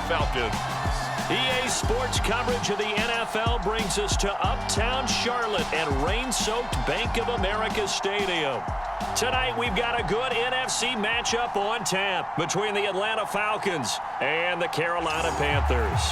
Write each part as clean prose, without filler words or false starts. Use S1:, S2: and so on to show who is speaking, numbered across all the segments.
S1: Falcons.
S2: EA Sports coverage of the NFL brings us to Uptown Charlotte and rain-soaked Bank of America Stadium. Tonight, we've got a good NFC matchup on tap between the Atlanta Falcons and the Carolina Panthers.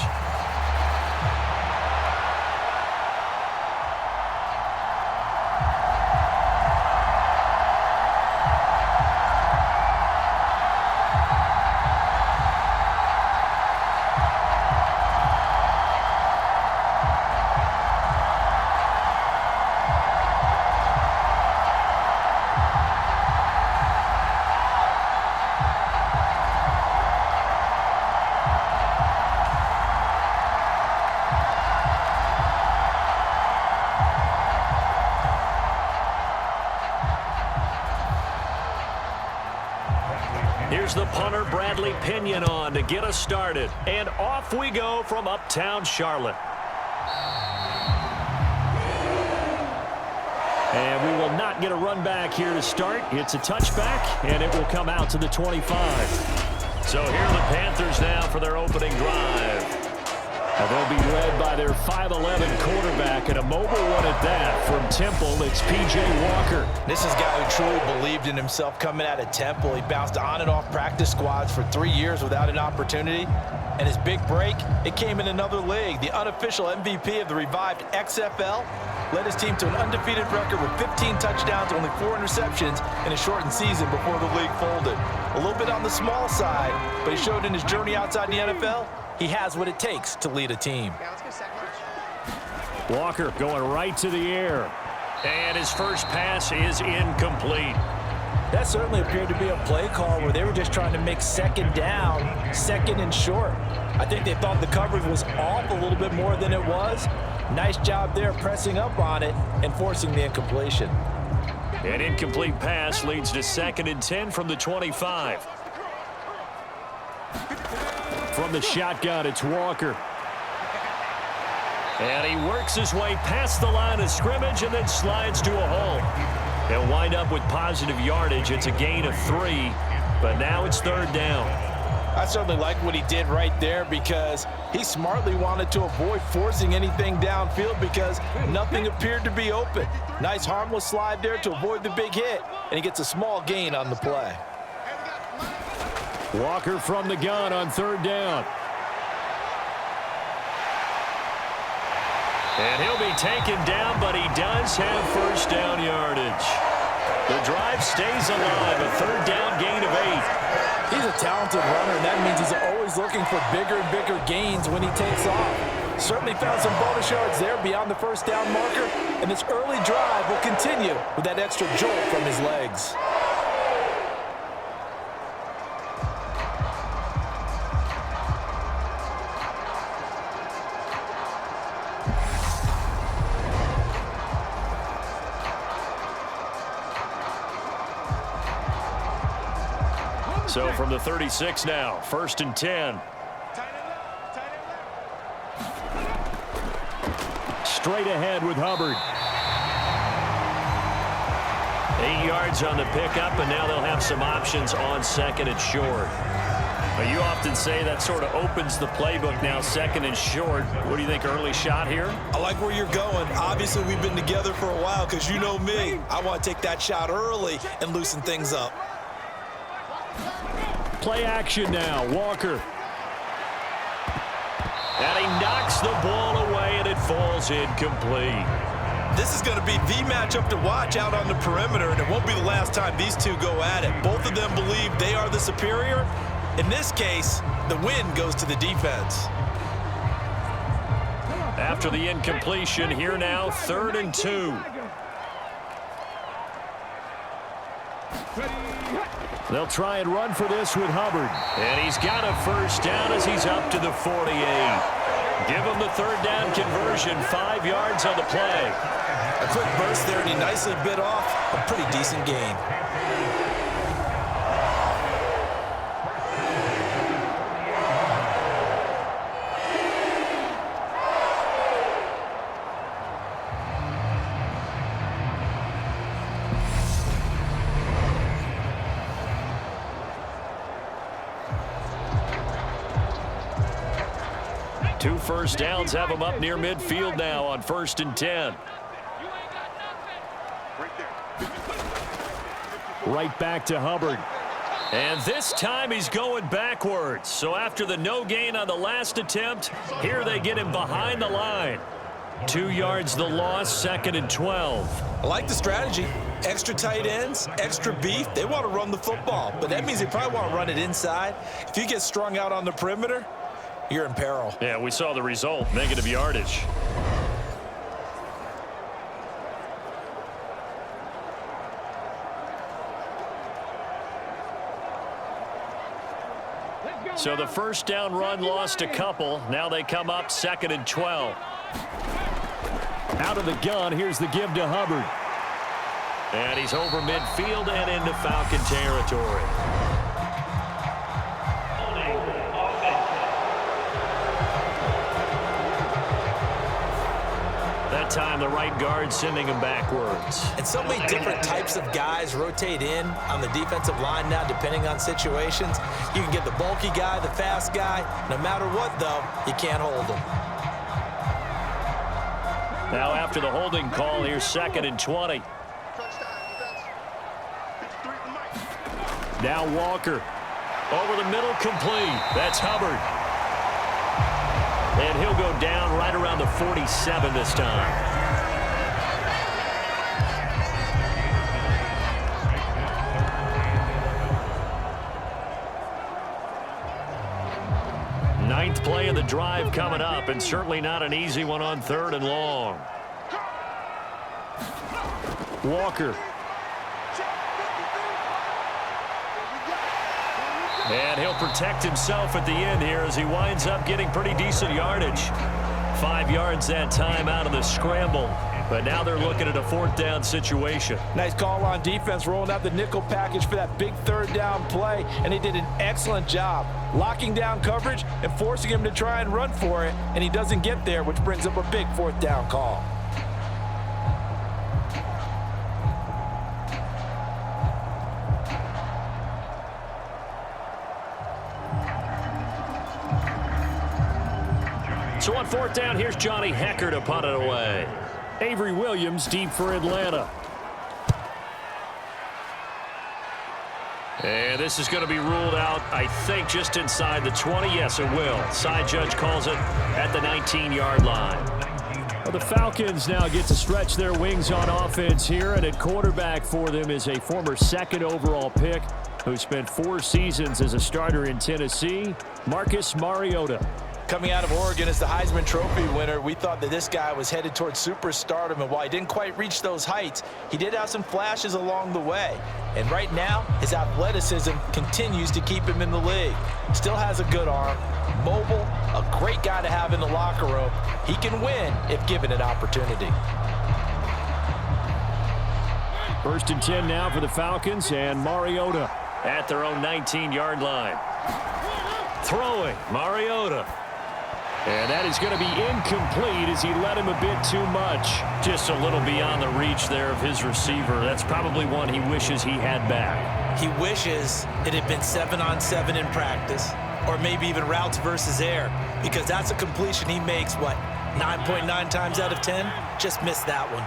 S2: Here's the punter, Bradley Pinion, on to get us started. And off we go from Uptown Charlotte. And we will not get a run back here to start. It's a touchback, and it will come out to the 25. So here are the Panthers now for their opening drive. And they'll be led by their 5'11" quarterback, and a mobile one at that. From Temple, it's P.J. Walker.
S3: This is a guy who truly believed in himself coming out of Temple. He bounced on and off practice squads for 3 years without an opportunity. And his big break, it came in another league. The unofficial MVP of the revived XFL led his team to an undefeated record with 15 touchdowns, only 4 interceptions in a shortened season before the league folded. A little bit on the small side, but he showed in his journey outside the NFL, he has what it takes to lead a team.
S2: Walker going right to the air. And his first pass is incomplete.
S3: That certainly appeared to be a play call where they were just trying to make second down, second and short. I think they thought the coverage was off a little bit more than it was. Nice job there pressing up on it and forcing the incompletion.
S2: An incomplete pass leads to 2nd and 10 from the 25. From the shotgun, it's Walker. And he works his way past the line of scrimmage and then slides to a hole. They'll wind up with positive yardage. It's a gain of 3, but now it's 3rd down.
S3: I certainly like what he did right there because he smartly wanted to avoid forcing anything downfield because nothing appeared to be open. Nice harmless slide there to avoid the big hit, and he gets a small gain on the play.
S2: Walker from the gun on 3rd down. And he'll be taken down, but he does have 1st down yardage. The drive stays alive, a 3rd down gain of 8.
S3: He's a talented runner, and that means he's always looking for bigger and bigger gains when he takes off. Certainly found some bonus yards there beyond the 1st down marker, and this early drive will continue with that extra jolt from his legs.
S2: So from the 36 now, 1st and 10. Straight ahead with Hubbard. 8 yards on the pickup, and now they'll have some options on 2nd and short. But you often say that sort of opens the playbook now, 2nd and short. What do you think, early shot here?
S4: I like where you're going. Obviously, we've been together for a while because you know me. I want to take that shot early and loosen things up.
S2: Play action now, Walker. And he knocks the ball away, and it falls incomplete.
S4: This is going to be the matchup to watch out on the perimeter, and it won't be the last time these two go at it. Both of them believe they are the superior. In this case, the win goes to the defense.
S2: After the incompletion, here now, 3rd and 2. They'll try and run for this with Hubbard. And he's got a 1st down as he's up to the 48. Give him the 3rd down conversion, 5 yards on the play.
S4: A quick burst there, and he nicely bit off a pretty decent gain.
S2: 2 first downs have them up near midfield now on 1st and 10. Right back to Hubbard. And this time he's going backwards. So after the no gain on the last attempt, here they get him behind the line. 2 yards the loss, 2nd and 12.
S3: I like the strategy. Extra tight ends, extra beef. They want to run the football, but that means they probably want to run it inside. If you get strung out on the perimeter, you're in peril.
S2: Yeah, we saw the result, negative yardage. So the first down run lost a couple. Now they come up 2nd and 12. Out of the gun, here's the give to Hubbard. And he's over midfield and into Falcon territory. That time the right guard sending him backwards.
S3: And so many different types of guys rotate in on the defensive line now depending on situations. You can get the bulky guy, the fast guy. No matter what, though, you can't hold him.
S2: Now after the holding call, here's 2nd and 20. Now Walker. Over the middle, complete. That's Hubbard. And he'll go down right around the 47 this time. Ninth play of the drive coming up, and certainly not an easy one on 3rd and long. Walker. And he'll protect himself at the end here as he winds up getting pretty decent yardage. 5 yards that time out of the scramble. But now they're looking at a 4th down situation.
S3: Nice call on defense, rolling out the nickel package for that big 3rd down play. And he did an excellent job locking down coverage and forcing him to try and run for it. And he doesn't get there, which brings up a big 4th down call.
S2: So on 4th down, here's Johnny Hecker to punt it away. Avery Williams deep for Atlanta. And this is going to be ruled out, I think, just inside the 20. Yes, it will. Side judge calls it at the 19-yard line. Well, the Falcons now get to stretch their wings on offense here, and at quarterback for them is a former 2nd overall pick who spent 4 seasons as a starter in Tennessee, Marcus Mariota.
S3: Coming out of Oregon as the Heisman Trophy winner, we thought that this guy was headed towards superstardom, and while he didn't quite reach those heights, he did have some flashes along the way. And right now, his athleticism continues to keep him in the league. Still has a good arm, mobile, a great guy to have in the locker room. He can win if given an opportunity.
S2: 1st and 10 now for the Falcons, and Mariota at their own 19-yard line. Throwing, Mariota. And that is going to be incomplete as he led him a bit too much. Just a little beyond the reach there of his receiver. That's probably one he wishes he had back.
S3: He wishes it had been 7-on-7 in practice, or maybe even routes versus air, because that's a completion he makes, 9.9 times out of 10? Just missed that one.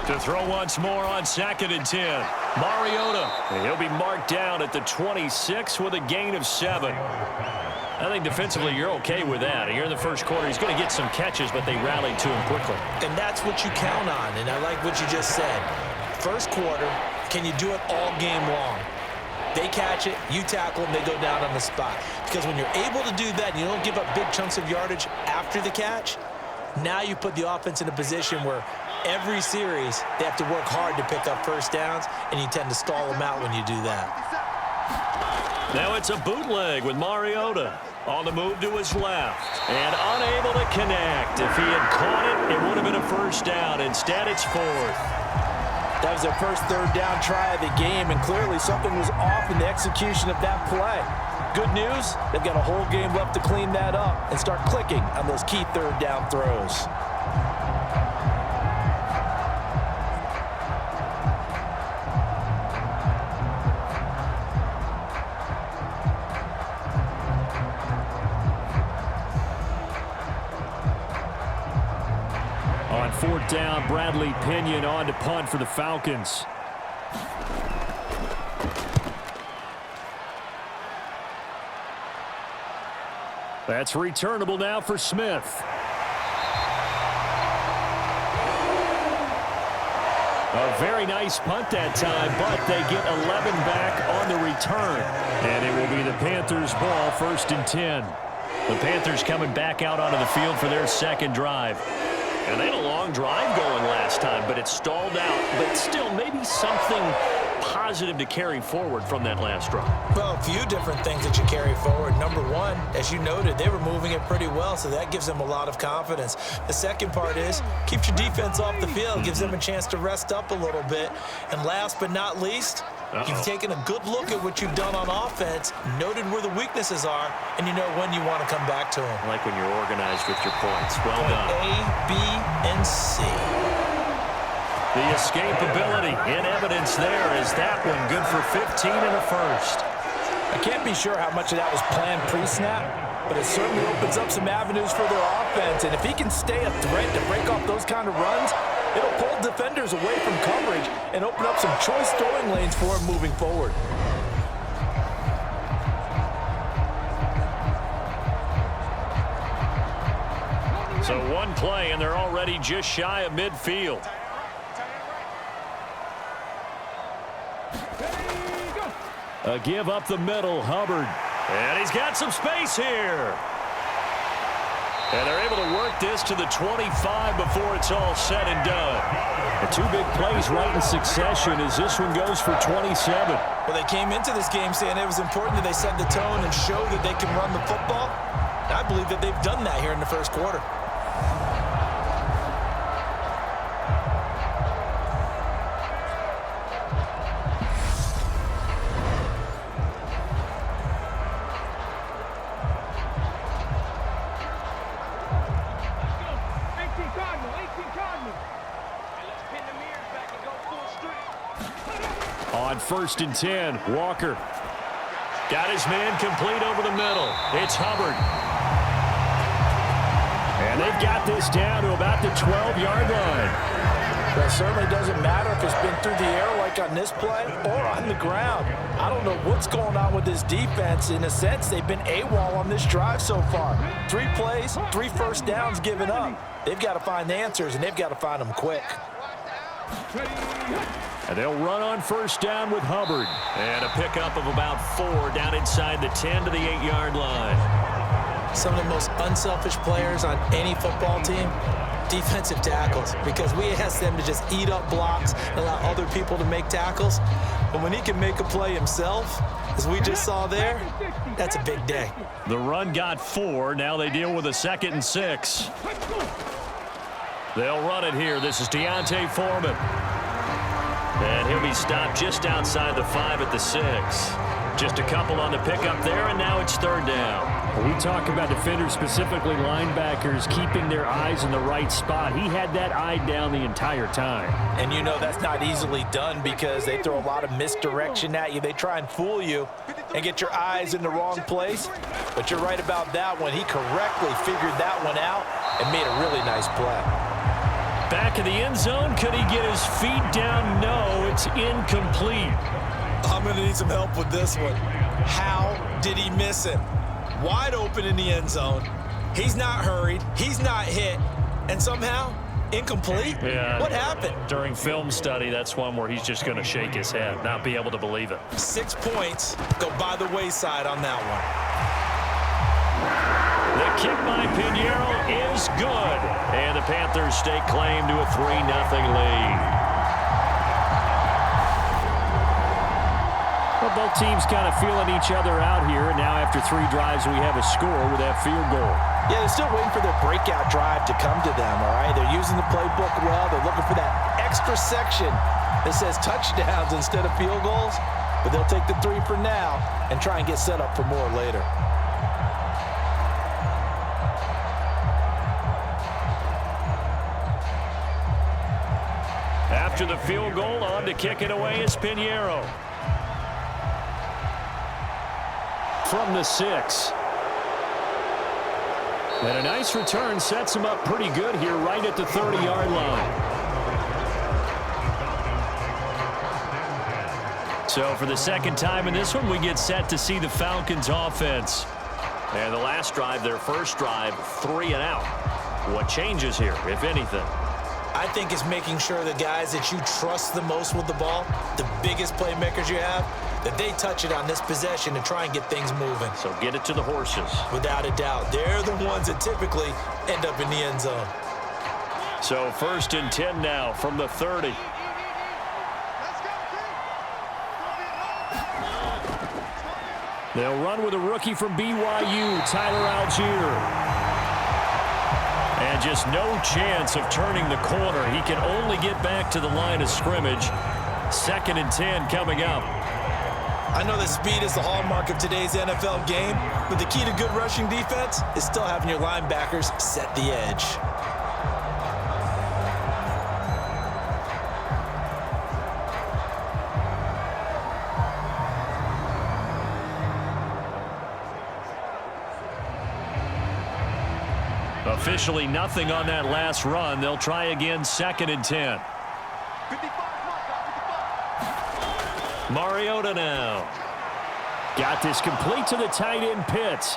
S2: To throw once more on 2nd and 10. Mariota. And he'll be marked down at the 26 with a gain of 7. I think defensively you're okay with that. Here in the first quarter, he's going to get some catches, but they rallied to him quickly.
S3: And that's what you count on, and I like what you just said. First quarter, can you do it all game long? They catch it, you tackle them, they go down on the spot. Because when you're able to do that and you don't give up big chunks of yardage after the catch, now you put the offense in a position where every series they have to work hard to pick up first downs, and you tend to stall them out when you do that.
S2: Now it's a bootleg with Mariota on the move to his left and unable to connect. If he had caught it, it would have been a first down. Instead, it's 4th.
S3: That was their first 3rd down try of the game, and clearly something was off in the execution of that play. Good news, they've got a whole game left to clean that up and start clicking on those key 3rd down throws.
S2: On fourth down, Bradley Pinion on to punt for the Falcons. That's returnable now for Smith. A very nice punt that time, but they get 11 back on the return. And it will be the Panthers' ball, 1st and 10. The Panthers coming back out onto the field for their second drive. And they had a long drive going last time, but it stalled out. But still, maybe something positive to carry forward from that last drive.
S3: Well, a few different things that you carry forward. Number one, as you noted, they were moving it pretty well, so that gives them a lot of confidence. The second part is, keeps your defense off the field, gives them a chance to rest up a little bit. And last but not least, you've taken a good look at what you've done on offense, noted where the weaknesses are, and you know when you want to come back to them.
S2: I like when you're organized with your points. Well done.
S3: A, B, and C.
S2: The escapability in evidence there is that one good for 15 in the first.
S3: I can't be sure how much of that was planned pre-snap, but it certainly opens up some avenues for their offense. And if he can stay a threat to break off those kind of runs, it'll pull defenders away from coverage and open up some choice throwing lanes for him moving forward.
S2: So one play, and they're already just shy of midfield. A give up the middle, Hubbard. And he's got some space here. And they're able to work this to the 25 before it's all said and done. The two big plays right in succession as this one goes for 27.
S3: Well, they came into this game saying it was important that they set the tone and show that they can run the football. I believe that they've done that here in the first quarter.
S2: On 1st and 10, Walker. Got his man complete over the middle. It's Hubbard. And they've got this down to about the 12-yard line.
S3: That certainly doesn't matter if it's been through the air like on this play or on the ground. I don't know what's going on with this defense. In a sense, they've been AWOL on this drive so far. 3 plays, 3 first downs given up. They've got to find the answers, and they've got to find them quick.
S2: And they'll run on 1st down with Hubbard. And a pickup of about 4 down inside the 10 to the 8-yard line.
S3: Some of the most unselfish players on any football team, defensive tackles, because we ask them to just eat up blocks and allow other people to make tackles. But when he can make a play himself, as we just saw there, that's a big day.
S2: The run got 4. Now they deal with a 2nd and 6. They'll run it here. This is Deontay Foreman. And he'll be stopped just outside the 5 at the 6. Just a couple on the pickup there, and now it's 3rd down. We talk about defenders, specifically linebackers, keeping their eyes in the right spot. He had that eye down the entire time.
S3: And you know that's not easily done because they throw a lot of misdirection at you. They try and fool you and get your eyes in the wrong place. But you're right about that one. He correctly figured that one out and made a really nice play.
S2: Back in the end zone, could he get his feet down? No, it's incomplete.
S4: I'm going to need some help with this one. How did he miss him? Wide open in the end zone. He's not hurried. He's not hit. And somehow, incomplete?
S2: Yeah.
S4: What happened?
S2: During film study, that's one where he's just going to shake his head, not be able to believe it.
S4: 6 points go by the wayside on that one.
S2: The kick by Pinheiro is good. And the Panthers stake claim to a 3-0 lead. Well, both teams kind of feeling each other out here. And now after 3 drives, we have a score with that field goal.
S3: Yeah, they're still waiting for their breakout drive to come to them, all right? They're using the playbook well. They're looking for that extra section that says touchdowns instead of field goals. But they'll take the 3 for now and try and get set up for more later.
S2: After the field goal, on to kick it away is Pinheiro. From the 6. And a nice return sets him up pretty good here right at the 30-yard line. So for the second time in this one, we get set to see the Falcons offense. And the last drive, their first drive, 3 and out. What changes here, if anything?
S3: I think it's making sure the guys that you trust the most with the ball, the biggest playmakers you have, that they touch it on this possession to try and get things moving.
S2: So get it to the horses. Without
S3: a doubt. They're the ones that typically end up in the end zone.
S2: So 1st and 10 now from the 30. They'll run with a rookie from BYU, Tyler Algier. And just no chance of turning the corner. He can only get back to the line of scrimmage. 2nd and 10 coming up.
S3: I know that speed is the hallmark of today's NFL game, but the key to good rushing defense is still having your linebackers set the edge.
S2: Officially nothing on that last run. They'll try again, 2nd and 10. Mariota now. Got this complete to the tight end Pitts.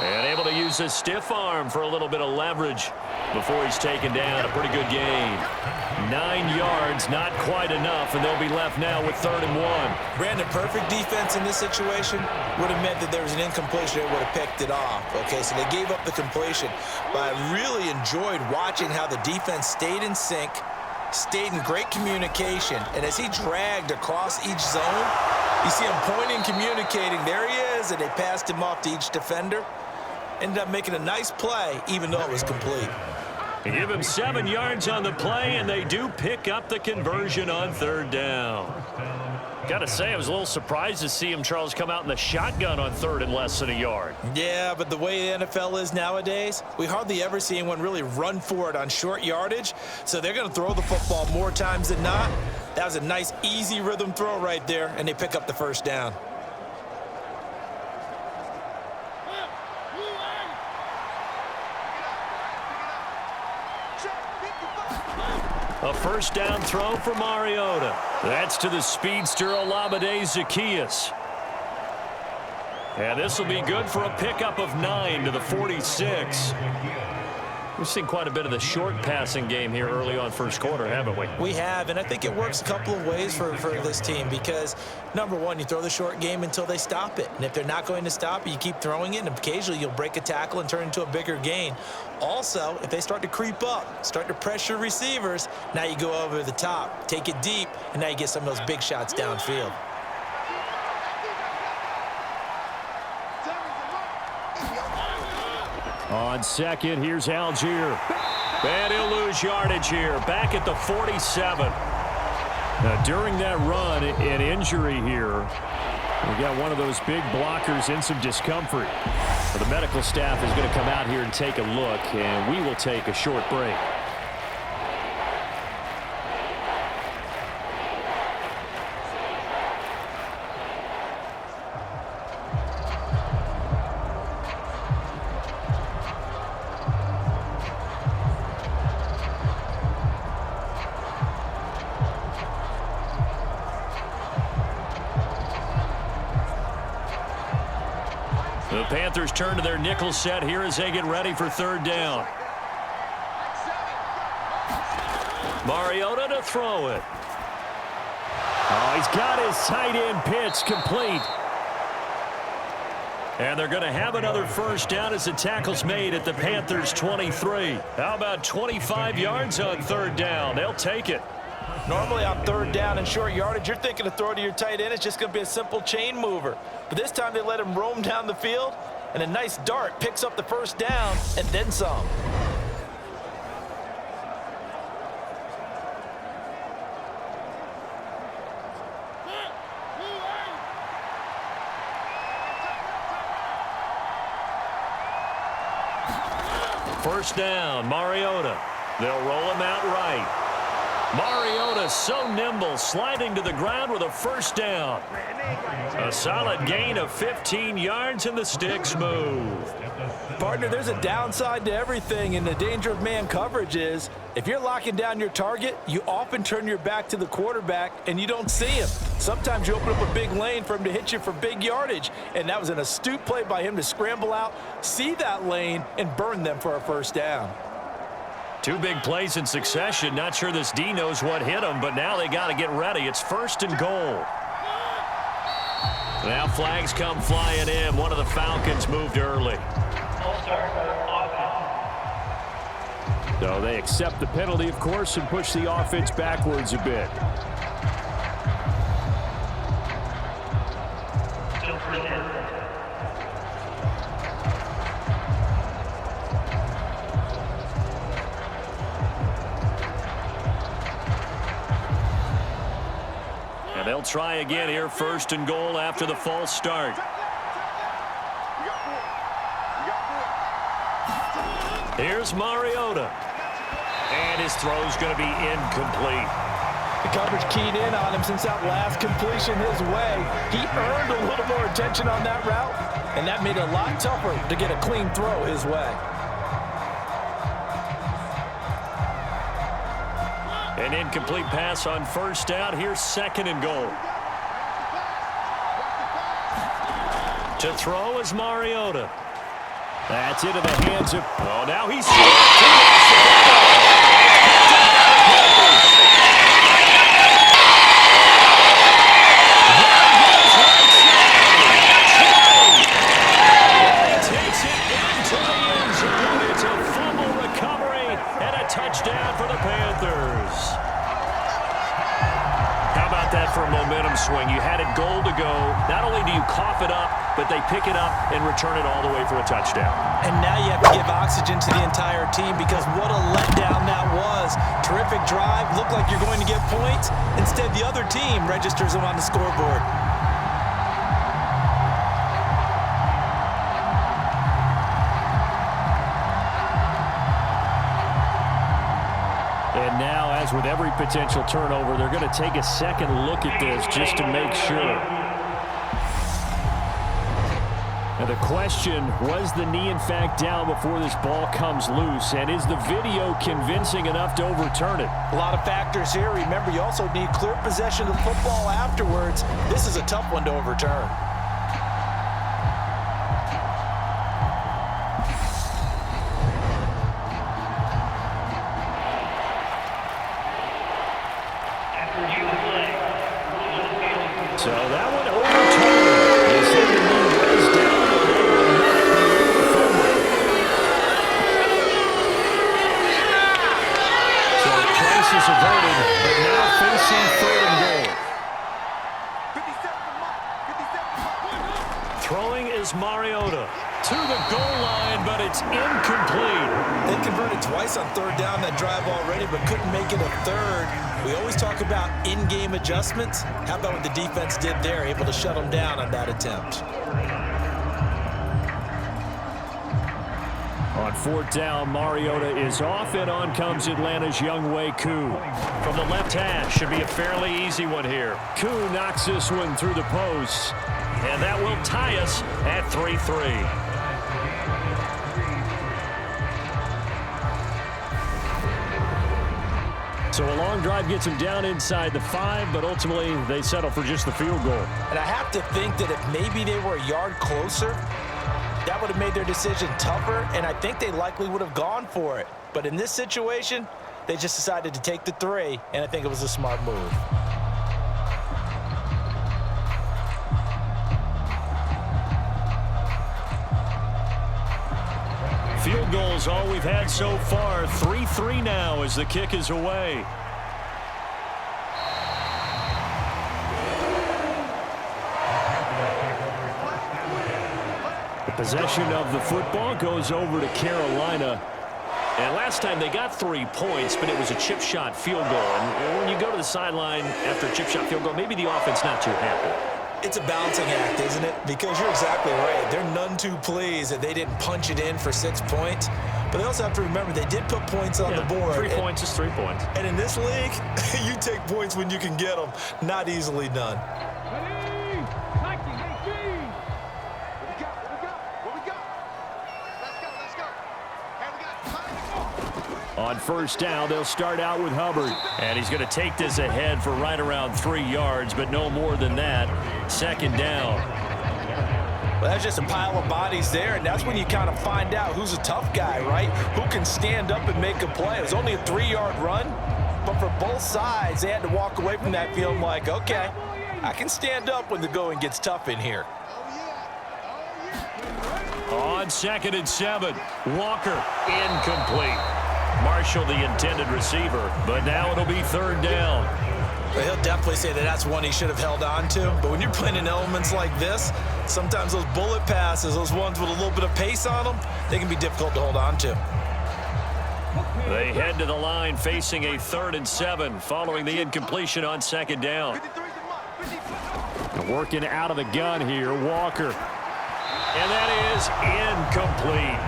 S2: And able to use his stiff arm for a little bit of leverage before he's taken down. A pretty good gain. 9 yards, not quite enough, and they'll be left now with 3rd and 1.
S3: Brandon, perfect defense in this situation would have meant that there was an incompletion that would have picked it off. Okay, so they gave up the completion. But I really enjoyed watching how the defense stayed in sync, stayed in great communication, and as he dragged across each zone, you see him pointing, communicating. There he is, and they passed him off to each defender. Ended up making a nice play, even though it was complete.
S2: Give him 7 yards on the play, and they do pick up the conversion on 3rd down. Got to say, I was a little surprised to see him, Charles, come out in the shotgun on 3rd and less than a yard.
S3: Yeah, but the way the NFL is nowadays, we hardly ever see anyone really run for it on short yardage. So they're going to throw the football more times than not. That was a nice, easy rhythm throw right there, and they pick up the 1st down.
S2: A 1st down throw for Mariota. That's to the speedster Olamide Zaccheaus. And this will be good for a pickup of 9 to the 46. We've seen quite a bit of the short passing game here early on 1st quarter, haven't we?
S3: We have, and I think it works a couple of ways for this team because, number one, you throw the short game until they stop it. And if they're not going to stop it, you keep throwing it, and occasionally you'll break a tackle and turn it into a bigger gain. Also, if they start to creep up, start to pressure receivers, now you go over the top, take it deep, and now you get some of those big shots downfield.
S2: On 2nd, here's Algier. And he'll lose yardage here. Back at the 47. Now, during that run, an injury here. We got one of those big blockers in some discomfort. Well, the medical staff is going to come out here and take a look, and we will take a short break. The Panthers turn to their nickel set here as they get ready for 3rd down. Mariota to throw it. Oh, he's got his tight end Pitts complete. And they're going to have another 1st down as the tackle's made at the Panthers 23. How about 25 yards on 3rd down? They'll take it.
S3: Normally on 3rd down and short yardage, you're thinking to throw to your tight end. It's just going to be a simple chain mover. But this time they let him roam down the field, and a nice dart picks up the 1st down and then some. First down, Mariota. They'll roll him out right.
S2: Mariota so nimble, sliding to the ground with a first down. A solid gain of 15 yards, and the sticks move.
S3: Partner, there's a downside to everything, and the danger of man coverage is if you're locking down your target, you often turn your back to the quarterback and you don't see him. Sometimes you open up a big lane for him to hit you for big yardage, and that was an astute play by him to scramble out, see that lane, and burn them for a first down.
S2: Two big plays in succession. Not sure this D knows what hit him, but now they got to get ready. It's 1st and goal. Now flags come flying in. One of the Falcons moved early. So they accept the penalty, of course, and push the offense backwards a bit. And they'll try again here, 1st and goal after the false start. Here's Mariota. And his throw's going to be incomplete.
S3: The coverage keyed in on him since that last completion his way. He earned a little more attention on that route, and that made it a lot tougher to get a clean throw his way.
S2: An incomplete pass on 1st down. Here's 2nd and goal. To throw is Mariota. That's into the hands of... Oh, now he's... takes it into the end zone. It's a fumble recovery and a touchdown for the Panthers. How about that for a momentum swing? You had it goal to go. Not only do you cough it up, but they pick it up and return it all the way for a touchdown.
S3: And now you have to give oxygen to the entire team because what a letdown that was. Terrific drive. Looked like you're going to get points. Instead, the other team registers them on the scoreboard.
S2: And now, as with every potential turnover, they're going to take a second look at this just to make sure. Now the question, was the knee in fact down before this ball comes loose? And is the video convincing enough to overturn it?
S3: A lot of factors here. Remember, you also need clear possession of the football afterwards. This is a tough one to overturn.
S2: So that one overturned. They said the knee was down, but they will not be able to fumble. So crisis averted, but now facing 3rd and goal. Throwing is Mariota to the goal line, but it's incomplete.
S3: They converted twice on 3rd down that drive already, but couldn't make it a 3rd. We always talk about in-game adjustments. How about what the defense did there, able to shut them down on that attempt?
S2: On 4th down, Mariota is off, and on comes Atlanta's Younghoe Koo. From the left hash, should be a fairly easy one here. Koo knocks this one through the post, and that will tie us at 3-3. So a long drive gets them down inside the 5, but ultimately they settle for just the field goal.
S3: And I have to think that if maybe they were a yard closer, that would have made their decision tougher, and I think they likely would have gone for it. But in this situation, they just decided to take the 3, and I think it was a smart move.
S2: Field goals all we've had so far. 3-3 now as the kick is away. The possession of the football goes over to Carolina. And last time they got 3 points, but it was a chip shot field goal. And when you go to the sideline after a chip shot field goal, maybe the offense not too happy.
S4: It's a balancing act, isn't it? Because you're exactly right. They're none too pleased that they didn't punch it in for 6 points. But they also have to remember they did put points on the board.
S2: 3 points is 3 points.
S4: And in this league, you take points when you can get them. Not easily done.
S2: On first down, they'll start out with Hubbard. And he's going to take this ahead for right around 3 yards, but no more than that. Second down.
S3: Well, that's just a pile of bodies there, and that's when you kind of find out who's a tough guy, right? Who can stand up and make a play. It was only a 3-yard run, but for both sides, they had to walk away from that feeling like, okay, I can stand up when the going gets tough in here.
S2: On 2nd and 7, Walker, incomplete. Marshall, the intended receiver, but now it'll be 3rd down.
S4: Well, he'll definitely say that that's one he should have held on to. But when you're playing in elements like this, sometimes those bullet passes, those ones with a little bit of pace on them, they can be difficult to hold on to.
S2: They head to the line facing a 3rd and 7 following the incompletion on 2nd down. Working out of the gun here, Walker. And that is incomplete.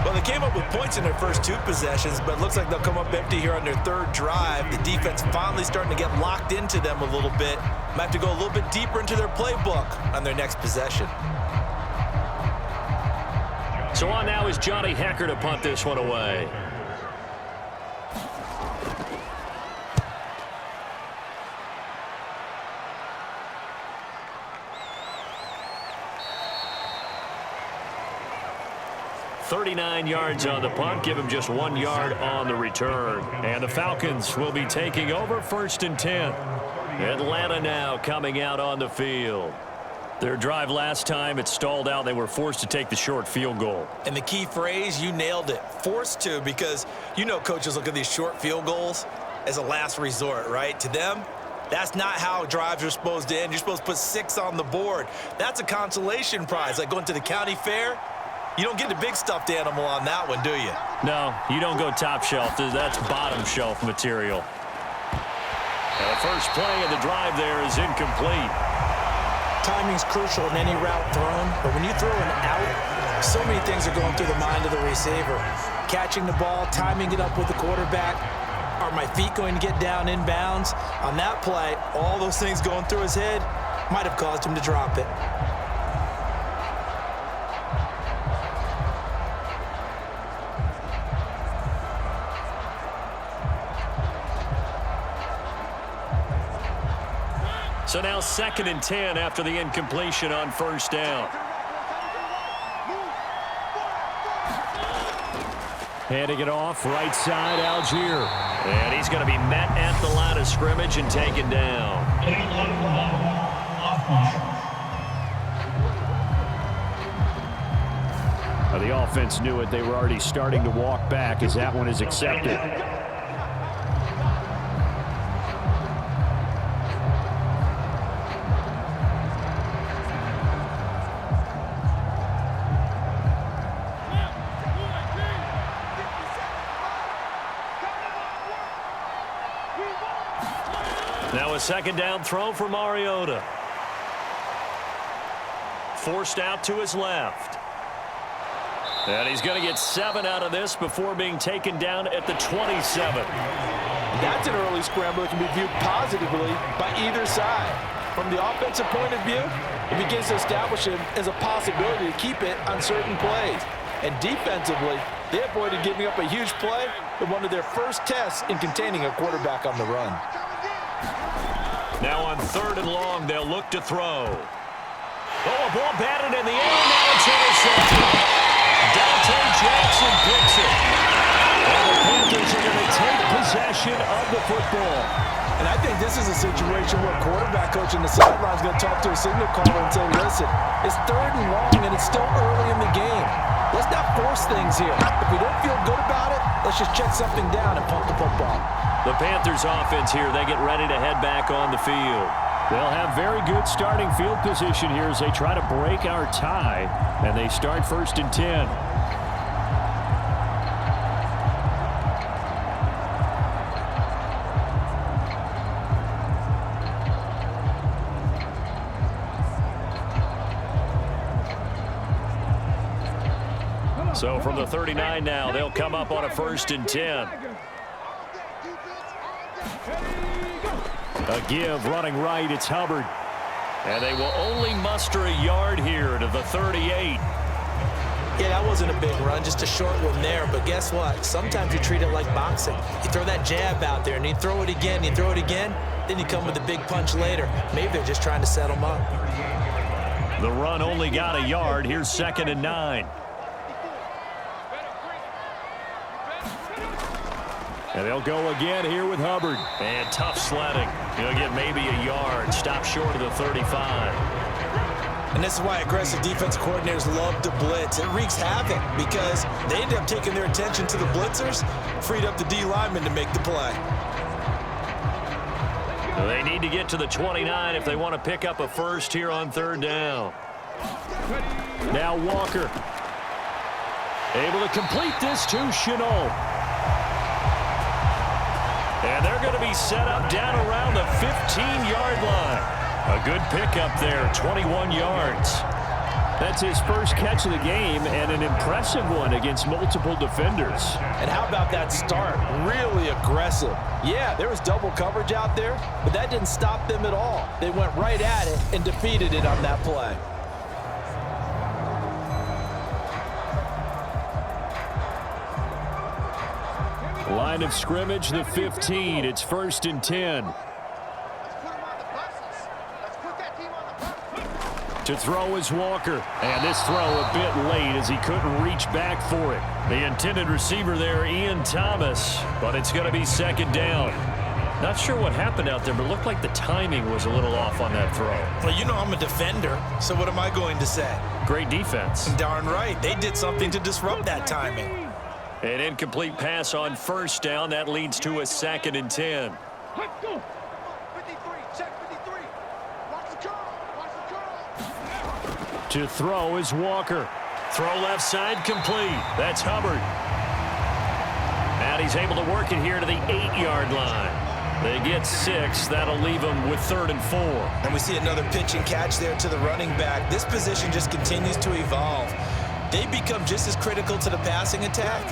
S4: Well, they came up with points in their first 2 possessions, but it looks like they'll come up empty here on their 3rd drive. The defense finally starting to get locked into them a little bit. Might have to go a little bit deeper into their playbook on their next possession.
S2: So on now is Johnny Hecker to punt this one away. .39 yards on the punt, give him just 1 yard on the return. And the Falcons will be taking over 1st and 10. Atlanta now coming out on the field. Their drive last time, it stalled out. They were forced to take the short field goal.
S4: And the key phrase, you nailed it, forced to, because you know coaches look at these short field goals as a last resort, right? To them, that's not how drives are supposed to end. You're supposed to put 6 on the board. That's a consolation prize, like going to the county fair. You don't get the big stuffed animal on that one, do you?
S2: No, you don't go top shelf. That's bottom shelf material. And the first play of the drive there is incomplete.
S3: Timing's crucial in any route thrown, but when you throw an out, so many things are going through the mind of the receiver. Catching the ball, timing it up with the quarterback. Are my feet going to get down in bounds? On that play, all those things going through his head might have caused him to drop it.
S2: So now 2nd and 10 after the incompletion on first down. Handing it off, right side, Algier. And he's going to be met at the line of scrimmage and taken down. The offense knew it. They were already starting to walk back as that one is accepted. Now a 2nd down throw for Mariota. Forced out to his left. And he's going to get 7 out of this before being taken down at the 27.
S3: That's an early scramble that can be viewed positively by either side. From the offensive point of view, it begins to establish it as a possibility to keep it on certain plays. And defensively, they avoided giving up a huge play in one of their first tests in containing a quarterback on the run.
S2: Now on 3rd and long, they'll look to throw. Oh, a ball batted in the air. Now it's intercepted. Dante Jackson picks it. And the Panthers are going to take possession of the football.
S3: And I think this is a situation where quarterback coach on the sideline is going to talk to a signal caller and say, listen, it's 3rd and long and it's still early in the game. Let's not force things here. If we don't feel good about it, let's just check something down and pump the football.
S2: The Panthers offense here, they get ready to head back on the field. They'll have very good starting field position here as they try to break our tie, and they start 1st and 10. So from the 39 now, they'll come up on a 1st and 10. A give running right. It's Hubbard. And they will only muster a yard here to the 38.
S3: Yeah, that wasn't a big run, just a short one there. But guess what? Sometimes you treat it like boxing. You throw that jab out there, and you throw it again, you throw it again, then you come with a big punch later. Maybe they're just trying to set them up.
S2: The run only got a yard. Here's 2nd and 9. And they'll go again here with Hubbard. And tough sledding. He'll get maybe a yard. Stop short of the 35.
S3: And this is why aggressive defensive coordinators love to blitz. It wreaks havoc because they end up taking their attention to the blitzers, freed up the D lineman to make the play.
S2: They need to get to the 29 if they want to pick up a first here on 3rd down. Now Walker. Able to complete this to Chenault. And they're going to be set up down around the 15-yard line. A good pickup there, 21 yards.
S1: That's his first catch of the game and an impressive one against multiple defenders.
S3: And how about that start? Really aggressive. Yeah, there was double coverage out there, but that didn't stop them at all. They went right at it and defeated it on that play.
S1: Line of scrimmage, the 15. It's 1st and 10. To throw is Walker. And this throw a bit late as he couldn't reach back for it. The intended receiver there, Ian Thomas. But it's going to be 2nd down. Not sure what happened out there, but it looked like the timing was a little off on that throw.
S3: Well, you know I'm a defender, so what am I going to say?
S1: Great defense.
S3: Darn right. They did something to disrupt that timing.
S2: An incomplete pass on 1st down. That leads to a 2nd and 10.
S5: Let's go. 53, check 53. Watch the curl. Watch the curl.
S1: To throw is Walker.
S2: Throw left side complete. That's Hubbard. And he's able to work it here to the 8-yard line. They get 6. That'll leave them with 3rd and 4.
S3: And we see another pitch and catch there to the running back. This position just continues to evolve. They become just as critical to the passing attack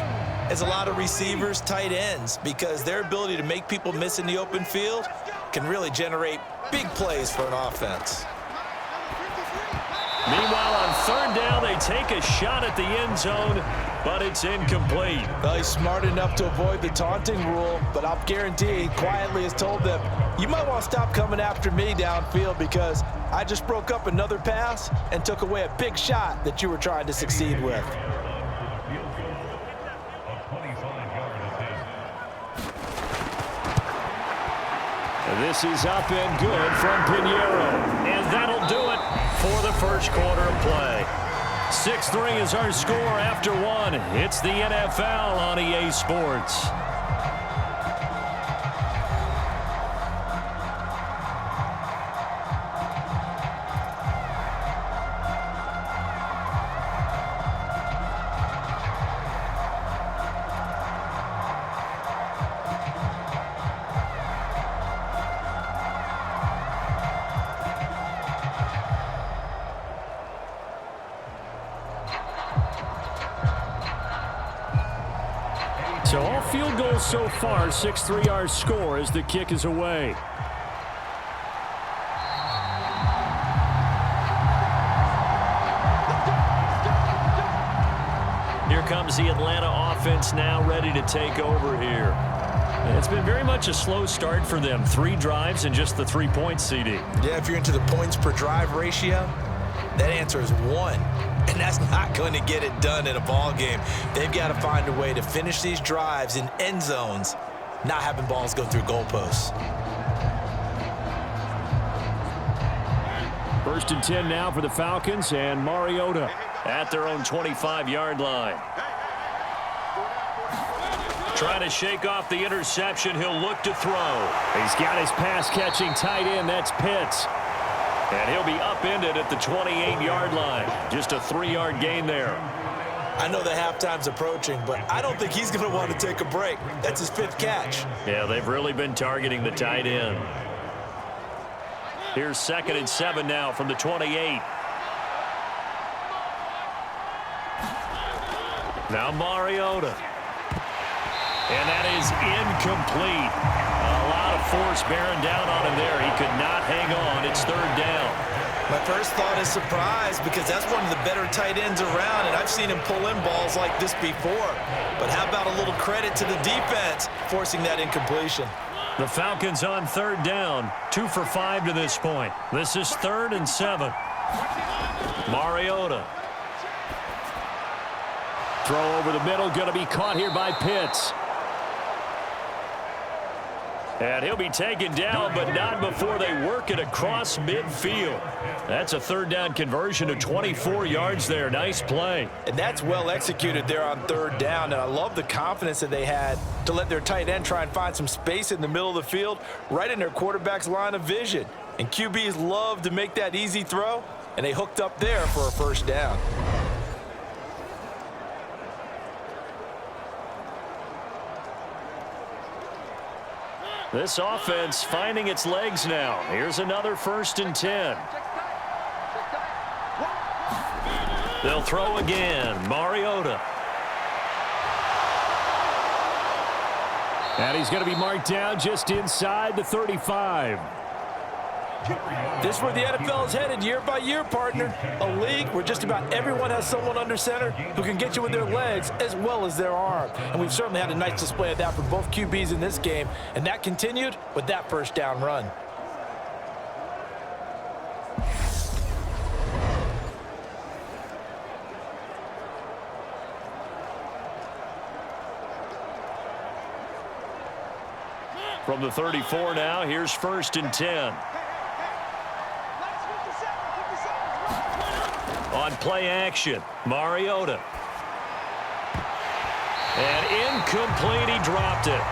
S3: as a lot of receivers, tight ends, because their ability to make people miss in the open field can really generate big plays for an offense.
S2: Meanwhile, on 3rd down, they take a shot at the end zone, but it's incomplete.
S3: Well, he's smart enough to avoid the taunting rule, but I'll guarantee he quietly has told them, you might want to stop coming after me downfield because I just broke up another pass and took away a big shot that you were trying to succeed with.
S1: This is up and good from Pinheiro.
S2: And that'll do it for the first quarter of play. 6-3 is our score after 1. It's the NFL on EA Sports.
S1: So all field goals so far, 6-3 our score as the kick is away.
S2: Here comes the Atlanta offense now ready to take over here. It's been very much a slow start for them. 3 drives and just the 3 points, CD.
S3: Yeah, if you're into the points per drive ratio, that answer is 1. And that's not going to get it done in a ball game. They've got to find a way to finish these drives in end zones, not having balls go through goalposts.
S1: 1st and 10 now for the Falcons, and Mariota
S2: At their own 25-yard line. Trying to shake off the interception. He'll look to throw.
S1: He's got his pass-catching tight end. That's Pitts.
S2: And he'll be upended at the 28-yard line. Just a 3-yard gain there.
S3: I know the halftime's approaching, but I don't think he's going to want to take a break. That's his 5th catch.
S2: Yeah, they've really been targeting the tight end. Here's 2nd and 7 now from the 28.
S1: Now Mariota. And that is incomplete. A lot of force bearing down on him there. He could not hang on. It's third down.
S4: My first thought is surprise because that's one of the better tight ends around, and I've seen him pull in balls like this before. But how about a little credit to the defense forcing that incompletion?
S1: The Falcons on third down. 2 for 5 to this point. This is 3rd and 7. Mariota. Throw over the middle. Going to be caught here by Pitts. And he'll be taken down, but not before they work it across midfield. That's a third down conversion to 24 yards there. Nice play.
S3: And that's well executed there on third down. And I love the confidence that they had to let their tight end try and find some space in the middle of the field, right in their quarterback's line of vision. And QBs love to make that easy throw, and they hooked up there for a first down.
S1: This offense finding its legs now. Here's another 1st and 10. They'll throw again. Mariota. And he's going to be marked down just inside the 35.
S3: This is where the NFL is headed year by year, partner. A league where just about everyone has someone under center who can get you with their legs as well as their arm. And we've certainly had a nice display of that for both QBs in this game. And that continued with that first down run.
S1: From the 34 now, here's 1st and 10. On play action, Mariota. And incomplete, he dropped it.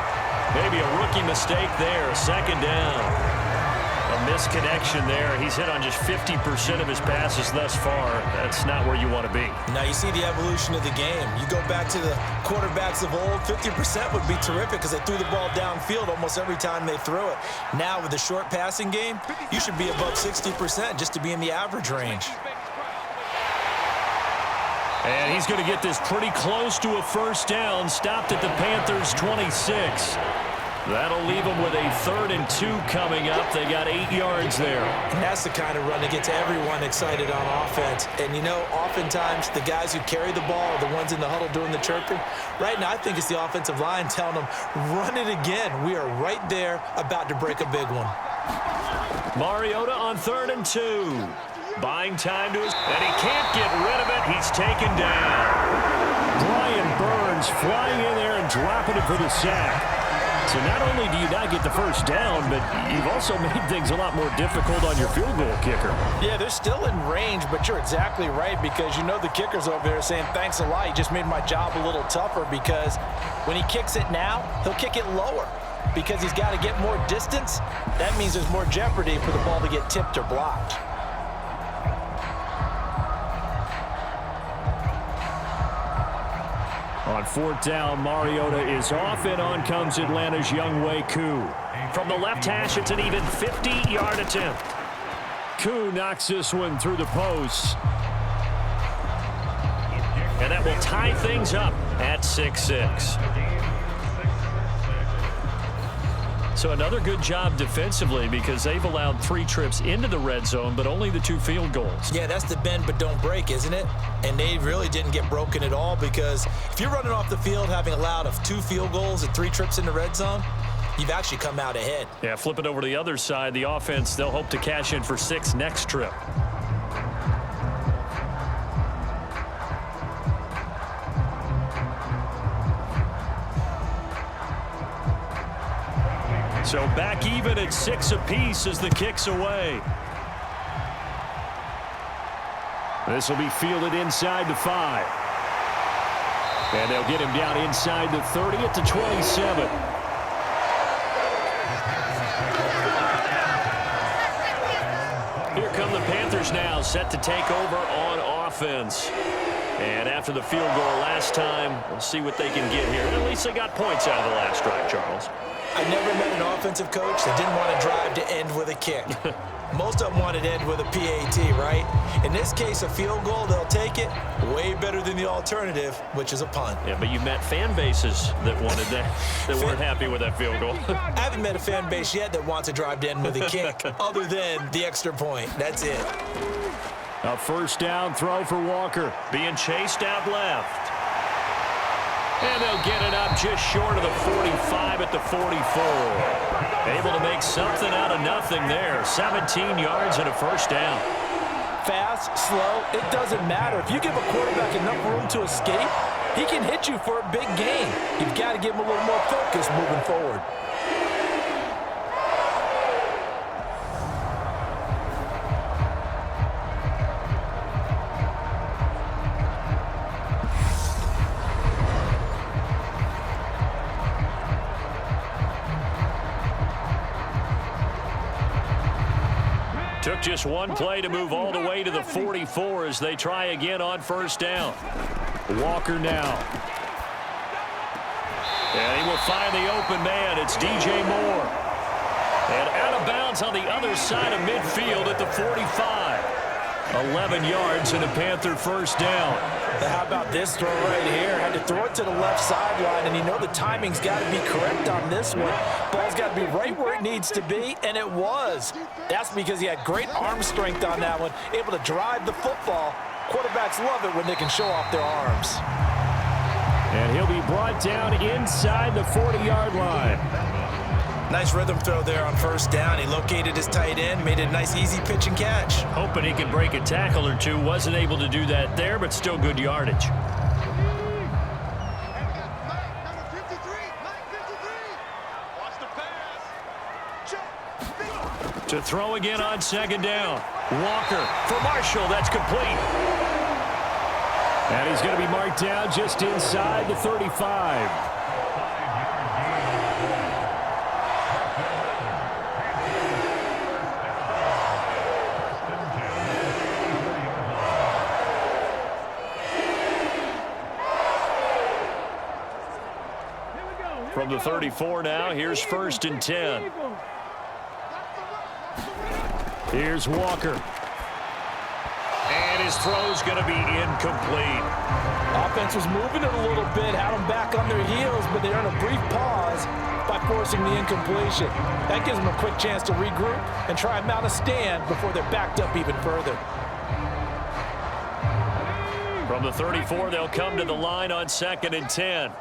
S1: Maybe a rookie mistake there, 2nd down. A misconnection there. He's hit on just 50% of his passes thus far. That's not where you want to be.
S4: Now you see the evolution of the game. You go back to the quarterbacks of old, 50% would be terrific because they threw the ball downfield almost every time they threw it. Now with the short passing game, you should be above 60% just to be in the average range.
S1: And he's going to get this pretty close to a first down. Stopped at the Panthers' 26. That'll leave them with a 3rd and 2 coming up. They got 8 yards there.
S4: And that's the kind of run that gets everyone excited on offense. And, you know, oftentimes the guys who carry the ball are the ones in the huddle doing the chirping. Right now, I think it's the offensive line telling them, run it again. We are right there about to break a big one.
S1: Mariota on 3rd and 2. Buying time to his... And he can't get rid of it. He's taken down. Brian Burns flying in there and dropping it for the sack. So not only do you not get the first down, but you've also made things a lot more difficult on your field goal kicker.
S3: Yeah, they're still in range, but you're exactly right because you know the kicker's over there saying, thanks a lot. You just made my job a little tougher because when he kicks it now, he'll kick it lower because he's got to get more distance. That means there's more jeopardy for the ball to get tipped or blocked.
S1: On 4th down, Mariota is off, and on comes Atlanta's Younghoe Koo. From the left hash, it's an even 50-yard attempt. Koo knocks this one through the post. And that will tie things up at 6-6. So another good job defensively because they've allowed 3 trips into the red zone, but only the 2 field goals.
S4: Yeah, that's the bend but don't break, isn't it? And they really didn't get broken at all because if you're running off the field having allowed 2 field goals and 3 trips in the red zone, you've actually come out ahead.
S1: Yeah, flip it over to the other side. The offense, they'll hope to cash in for 6 next trip. So back even at 6 apiece as the kick's away. This will be fielded inside the 5. And they'll get him down inside the 30 at the 27. Here come the Panthers now, set to take over on offense. And after the field goal last time, we'll see what they can get here. At least they got points out of the last drive, Charles.
S4: I never met an offensive coach that didn't want to drive to end with a kick. Most of them wanted to end with a PAT, right? In this case, a field goal, they'll take it. Way better than the alternative, which is a punt.
S2: Yeah, but you met fan bases that wanted that, that weren't happy with that field goal.
S4: I haven't met a fan base yet that wants to drive to end with a kick, other than the extra point. That's it.
S1: A first down throw for Walker.
S2: Being chased out left. And they'll get it up just short of the 45 at the 44. Able to make something out of nothing there. 17 yards and a first down.
S4: Fast, slow, it doesn't matter. If you give a quarterback enough room to escape, he can hit you for a big gain. You've got to give him a little more focus moving forward.
S2: Took just one play to move all the way to the 44 as they try again on first down.
S1: Walker now.
S2: And he will find the open man. It's DJ Moore. And out of bounds on the other side of midfield at the 45. 11 yards and a Panther first down.
S4: How about this throw right here? Had to throw it to the left sideline, and you know the timing's got to be correct on this one. Ball's got to be right where it needs to be, and it was. That's because he had great arm strength on that one, able to drive the football. Quarterbacks love it when they can show off their arms.
S1: And he'll be brought down inside the 40-yard line.
S4: Nice rhythm throw there on first down. He located his tight end, made it a nice easy pitch and catch.
S2: Hoping he could break a tackle or two. Wasn't able to do that there, but still good yardage. To throw again on second down. Walker for Marshall. That's complete.
S1: And he's going to be marked down just inside the 35.
S2: From the 34 now, here's first and 10.
S1: Here's Walker.
S2: And his throw's going to be incomplete.
S4: Offense was moving it a little bit, had them back on their heels, but they're in a brief pause by forcing the incompletion. That gives them a quick chance to regroup and try and mount a stand before they're backed up even further.
S2: From the 34, they'll come to the line on second and 10.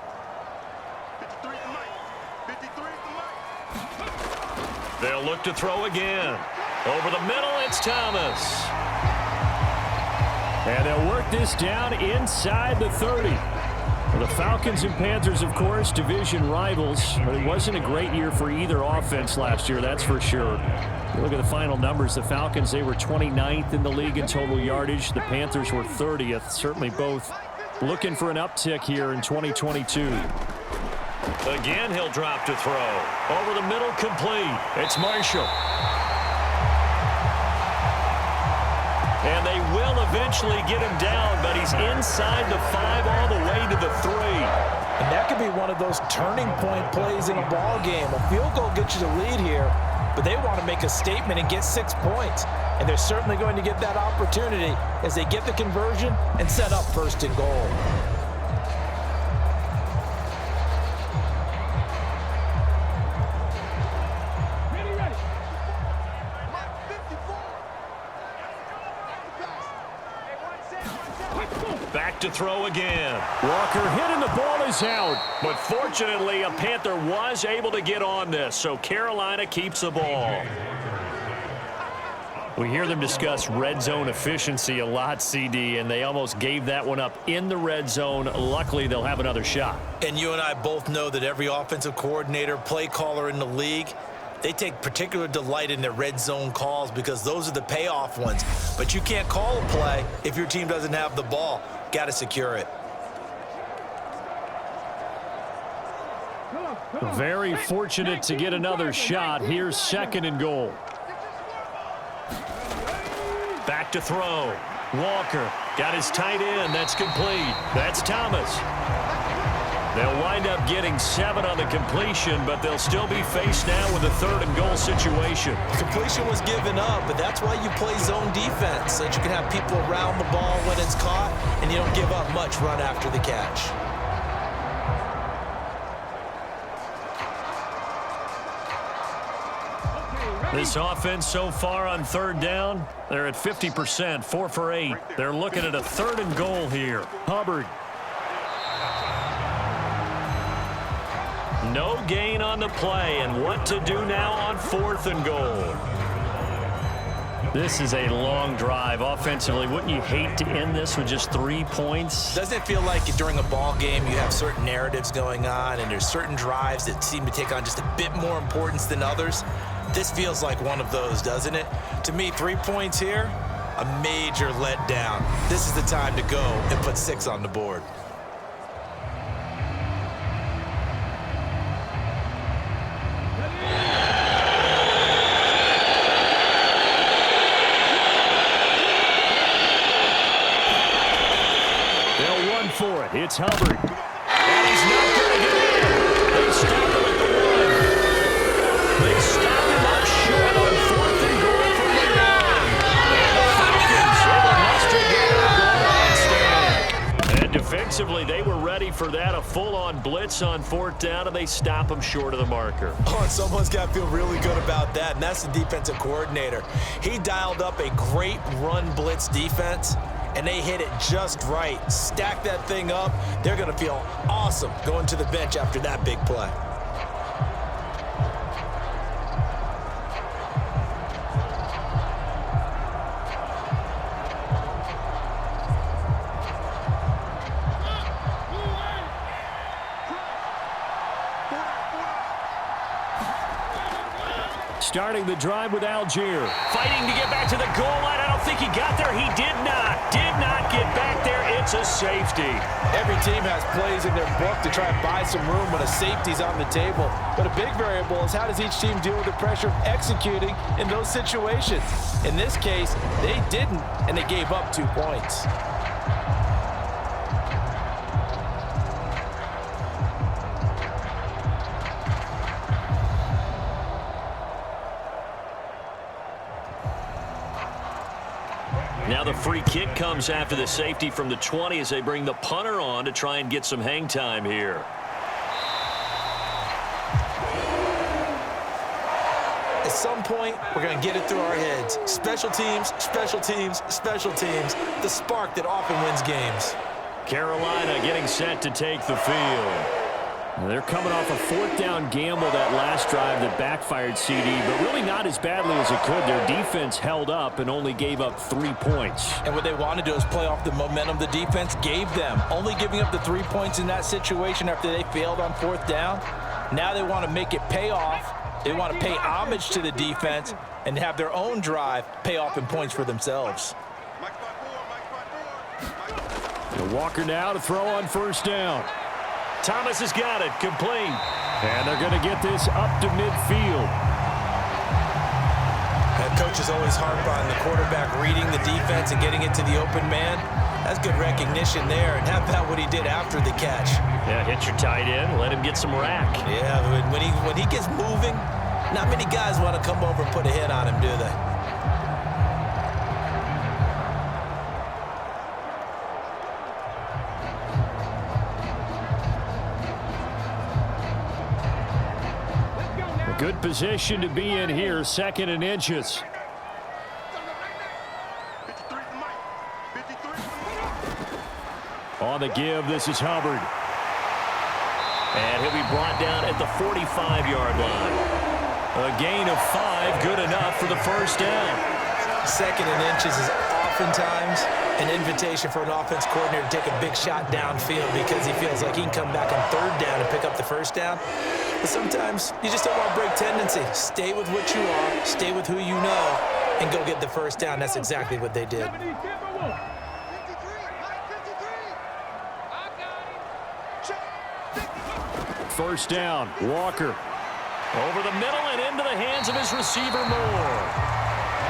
S2: They'll look to throw again. Over the middle, it's Thomas.
S1: And they'll work this down inside the 30. Well, the Falcons and Panthers, of course, division rivals. But it wasn't a great year for either offense last year, that's for sure. You look at the final numbers. The Falcons, they were 29th in the league in total yardage. The Panthers were 30th. Certainly both looking for an uptick here in 2022.
S2: Again, he'll drop to throw. Over the middle, complete. It's Marshall. And they will eventually get him down, but he's inside the 5 all the way to the 3.
S4: And that could be one of those turning point plays in a ball game. A field goal gets you the lead here, but they want to make a statement and get 6 points. And they're certainly going to get that opportunity as they get the conversion and set up first and goal.
S2: Back to throw again.
S1: Walker hit and the ball is out.
S2: But fortunately, a Panther was able to get on this, so Carolina keeps the ball. We hear them discuss red zone efficiency a lot, CD, and they almost gave that one up in the red zone. Luckily, they'll have another shot.
S4: And you and I both know that every offensive coordinator, play caller in the league, they take particular delight in their red zone calls because those are the payoff ones. But you can't call a play if your team doesn't have the ball. Got to secure it.
S1: Very fortunate to get another shot. Here's second and goal.
S2: Back to throw. Walker got his tight end. That's complete. That's Thomas.
S1: They'll wind up getting 7 on the completion, but they'll still be faced now with a 3rd and goal situation.
S4: Completion was given up, but that's why you play zone defense, so that you can have people around the ball when it's caught, and you don't give up much run after the catch.
S1: This offense so far on 3rd down, they're at 50%, 4 for 8. They're looking at a 3rd and goal here. Hubbard. No gain on the play, and what to do now on 4th and goal. This is a long drive offensively. Wouldn't you hate to end this with just 3 points?
S4: Doesn't it feel like during a ball game you have certain narratives going on, and there's certain drives that seem to take on just a bit more importance than others? This feels like one of those, doesn't it? To me, 3 points here, a major letdown. This is the time to go and put 6 on the board.
S1: They'll run for it. It's Hubbard. And he's not going to get in. They stop him at the 1. They stop him up short on 4th and goal from the 1. And the Falcons able to muster together a goal-line stand. And defensively, they were ready for that. A full-on blitz on 4th down, and they stop him short of the marker.
S4: Oh, and someone's got to feel really good about that, and that's the defensive coordinator. He dialed up a great run blitz defense, and they hit it just right. Stack that thing up. They're going to feel awesome going to the bench after that big play.
S1: Starting the drive with Algier. Fighting to get back to the goal line. I don't think he got there. He did not get back there. It's a safety.
S3: Every team has plays in their book to try and buy some room when a safety's on the table. But a big variable is how does each team deal with the pressure of executing in those situations. In this case, they didn't, and they gave up 2 points.
S1: Now the free kick comes after the safety from the 20 as they bring the punter on to try and get some hang time here.
S4: At some point, we're going to get it through our heads. Special teams, special teams, special teams. The spark that often wins games.
S1: Carolina getting set to take the field. They're coming off a 4th down gamble that last drive that backfired CD, but really not as badly as it could. Their defense held up and only gave up 3 points.
S3: And what they want to do is play off the momentum the defense gave them. Only giving up the 3 points in that situation after they failed on 4th down. Now they want to make it pay off. They want to pay homage to the defense and have their own drive pay off in points for themselves.
S1: Walker now to throw on 1st down. Thomas has got it, complete. And they're going to get this up to midfield.
S4: And coaches always harp on the quarterback reading the defense and getting it to the open man. That's good recognition there. And how about what he did after the catch?
S1: Yeah, hit your tight end, let him get some rack.
S4: Yeah, when he gets moving, not many guys want to come over and put a hit on him, do they?
S1: Good position to be in here, 2nd and inches. On the give, this is Hubbard. And he'll be brought down at the 45-yard line. A gain of 5, good enough for the 1st down.
S4: 2nd and inches is oftentimes an invitation for an offense coordinator to take a big shot downfield because he feels like he can come back on 3rd down and pick up the 1st down. But sometimes you just don't want to break tendency. Stay with what you are, stay with who you know, and go get the 1st down. That's exactly what they did.
S1: First down, Walker. Over the middle and into the hands of his receiver, Moore.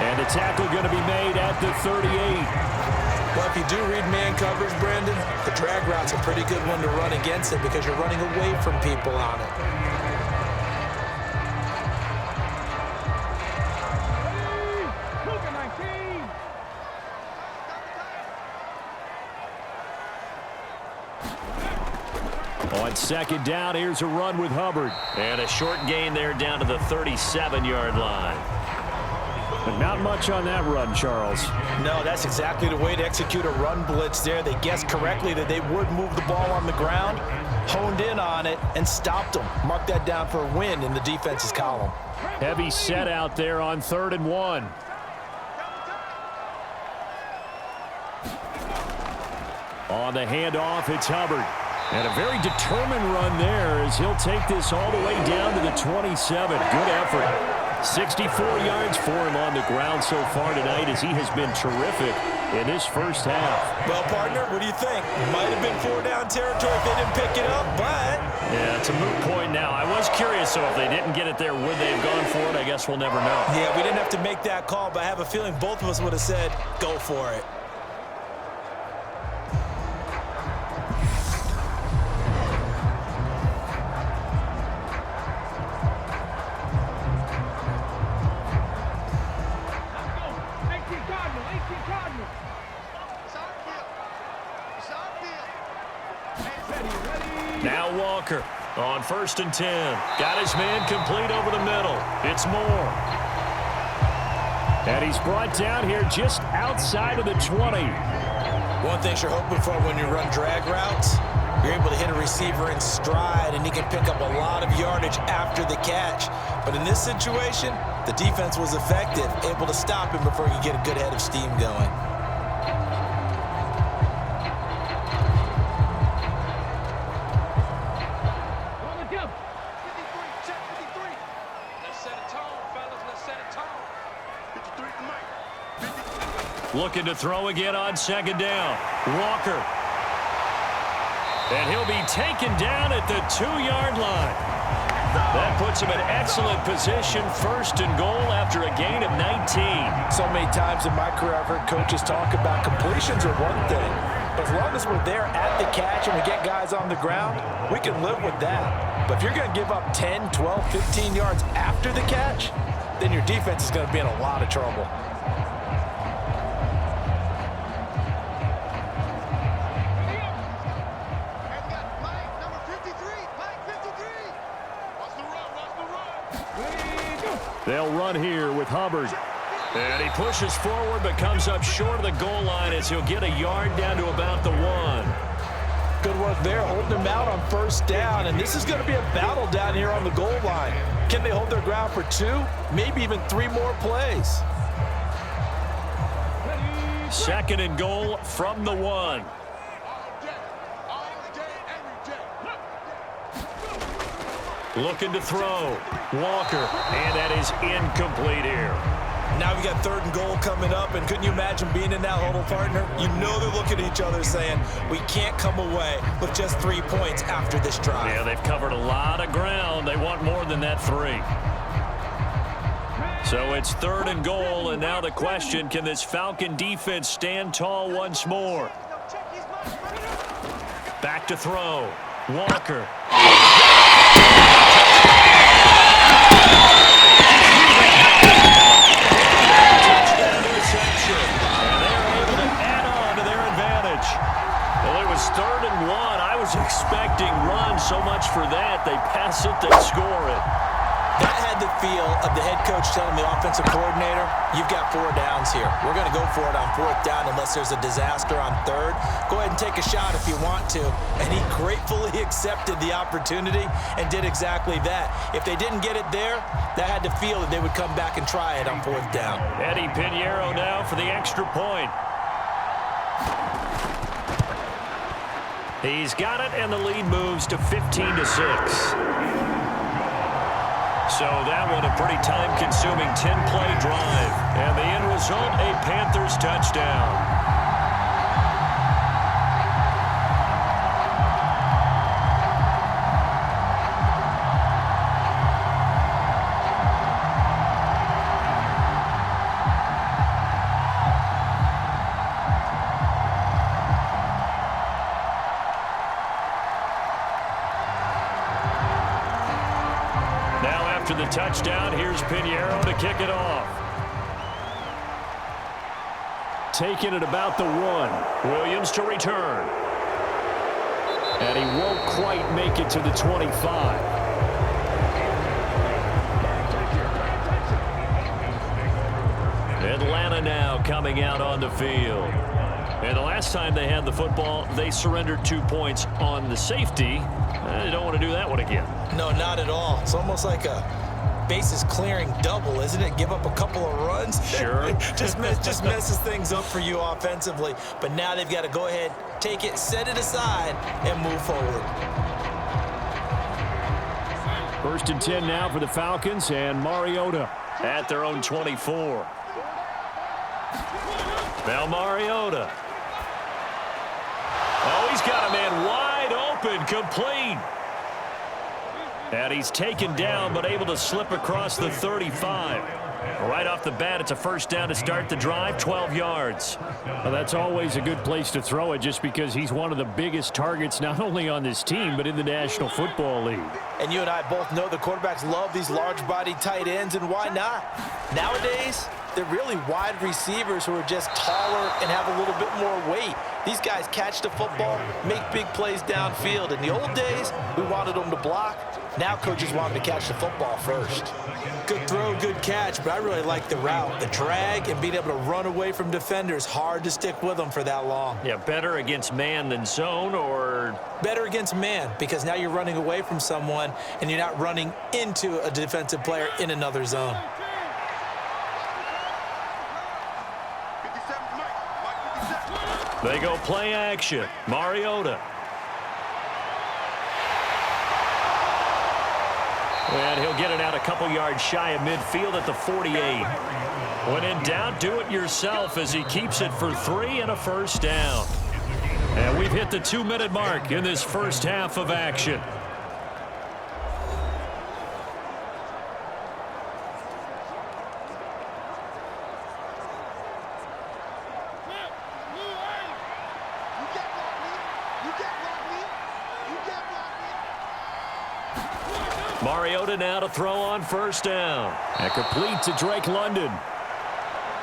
S1: And the tackle going to be made at the 38.
S4: Well, if you do read man coverage, Brandon, the drag route's a pretty good one to run against it because you're running away from people on it.
S2: On second down, here's a run with Hubbard. And a short gain there down to the 37-yard line. But not much on that run, Charles.
S3: No, that's exactly the way to execute a run blitz there. They guessed correctly that they would move the ball on the ground, honed in on it, and stopped them. Mark that down for a win in the defense's column.
S2: Heavy set out there on 3rd and 1. On the handoff, it's Hubbard. And a very determined run there as he'll take this all the way down to the 27. Good effort. 64 yards for him on the ground so far tonight as he has been terrific in this first half.
S4: Well, partner, what do you think? Might have been 4-down territory if they didn't pick it up, but...
S1: Yeah, it's a moot point now. I was curious, so if they didn't get it there, would they have gone for it? I guess we'll never know.
S4: Yeah, we didn't have to make that call, but I have a feeling both of us would have said, go for it.
S1: Now Walker on 1st and 10. Got his man complete over the middle. It's Moore.
S2: And he's brought down here just outside of the 20.
S4: One thing you're hoping for when you run drag routes, you're able to hit a receiver in stride, and he can pick up a lot of yardage after the catch. But in this situation, the defense was effective, able to stop him before he could get a good head of steam going.
S1: Looking to throw again on 2nd down. Walker. And he'll be taken down at the 2-yard line. That puts him in excellent position, 1st and goal after a gain of 19.
S3: So many times in my career, I've heard coaches talk about completions are one thing. But as long as we're there at the catch and we get guys on the ground, we can live with that. But if you're going to give up 10, 12, 15 yards after the catch, then your defense is going to be in a lot of trouble.
S2: They'll run here with Hubbard.
S1: And he pushes forward but comes up short of the goal line as he'll get a yard down to about the 1.
S3: Good work there, holding them out on 1st down. And this is going to be a battle down here on the goal line. Can they hold their ground for 2, maybe even 3 more plays?
S1: 2nd and goal from the 1. Looking to throw. Walker. And that is incomplete here.
S4: Now we got 3rd and goal coming up, and couldn't you imagine being in that huddle, partner? You know they're looking at each other saying, we can't come away with just 3 points after this drive.
S1: Yeah, they've covered a lot of ground. They want more than that 3. So it's 3rd and goal, and now the question, can this Falcon defense stand tall once more? Back to throw. Walker. Third and 1. I was expecting run so much for that. They pass it, they score it.
S4: That had the feel of the head coach telling the offensive coordinator, you've got 4 downs here. We're going to go for it on 4th down unless there's a disaster on 3rd. Go ahead and take a shot if you want to. And he gratefully accepted the opportunity and did exactly that. If they didn't get it there, that had to feel that they would come back and try it on 4th down.
S1: Eddie Pinheiro now for the extra point. He's got it, and the lead moves to 15-6. So that one a pretty time-consuming 10-play drive. And the end result, a Panthers touchdown. touchdown. Here's Pinheiro to kick it off. Taking it about the 1. Williams to return. And he won't quite make it to the 25. Atlanta now coming out on the field. And the last time they had the football, they surrendered 2 points on the safety. They don't want to do that one again.
S4: No, not at all. It's almost like a bases clearing double, isn't it? Give up a couple of runs.
S1: Sure.
S4: just messes things up for you offensively. But now they've got to go ahead, take it, set it aside, and move forward.
S1: 1st and 10 now for the Falcons, and Mariota at their own 24. Now Mariota. Oh, he's got a man wide open, complete. And he's taken down, but able to slip across the 35. Right off the bat, it's a first down to start the drive, 12 yards. Well, that's always a good place to throw it just because he's one of the biggest targets not only on this team but in the National Football League.
S4: And you and I both know the quarterbacks love these large-bodied tight ends, and why not? Nowadays, they're really wide receivers who are just taller and have a little bit more weight. These guys catch the football, make big plays downfield. In the old days, we wanted them to block. Now coaches want them to catch the football first. Good throw, good catch, but I really like the route. The drag and being able to run away from defenders, hard to stick with them for that long.
S1: Yeah, better against man than zone, or?
S4: Better against man, because now you're running away from someone and you're not running into a defensive player in another zone.
S5: 57, Mike 57.
S1: They go play action. Mariota. And he'll get it out a couple yards shy of midfield at the 48. When in doubt, do it yourself as he keeps it for 3 and a first down. And we've hit the 2-minute mark in this first half of action. Mariota now to throw on first down. And complete to Drake London.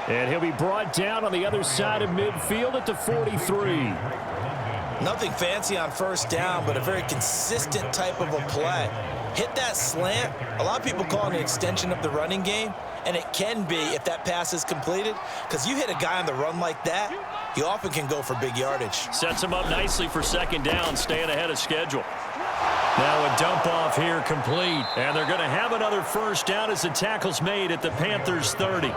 S1: And he'll be brought down on the other side of midfield at the 43.
S4: Nothing fancy on first down, but a very consistent type of a play. Hit that slant. A lot of people call it an extension of the running game, and it can be if that pass is completed, because you hit a guy on the run like that, you often can go for big yardage.
S1: Sets him up nicely for second down, staying ahead of schedule. Now a dump off here complete. And they're going to have another first down as the tackle's made at the Panthers 30.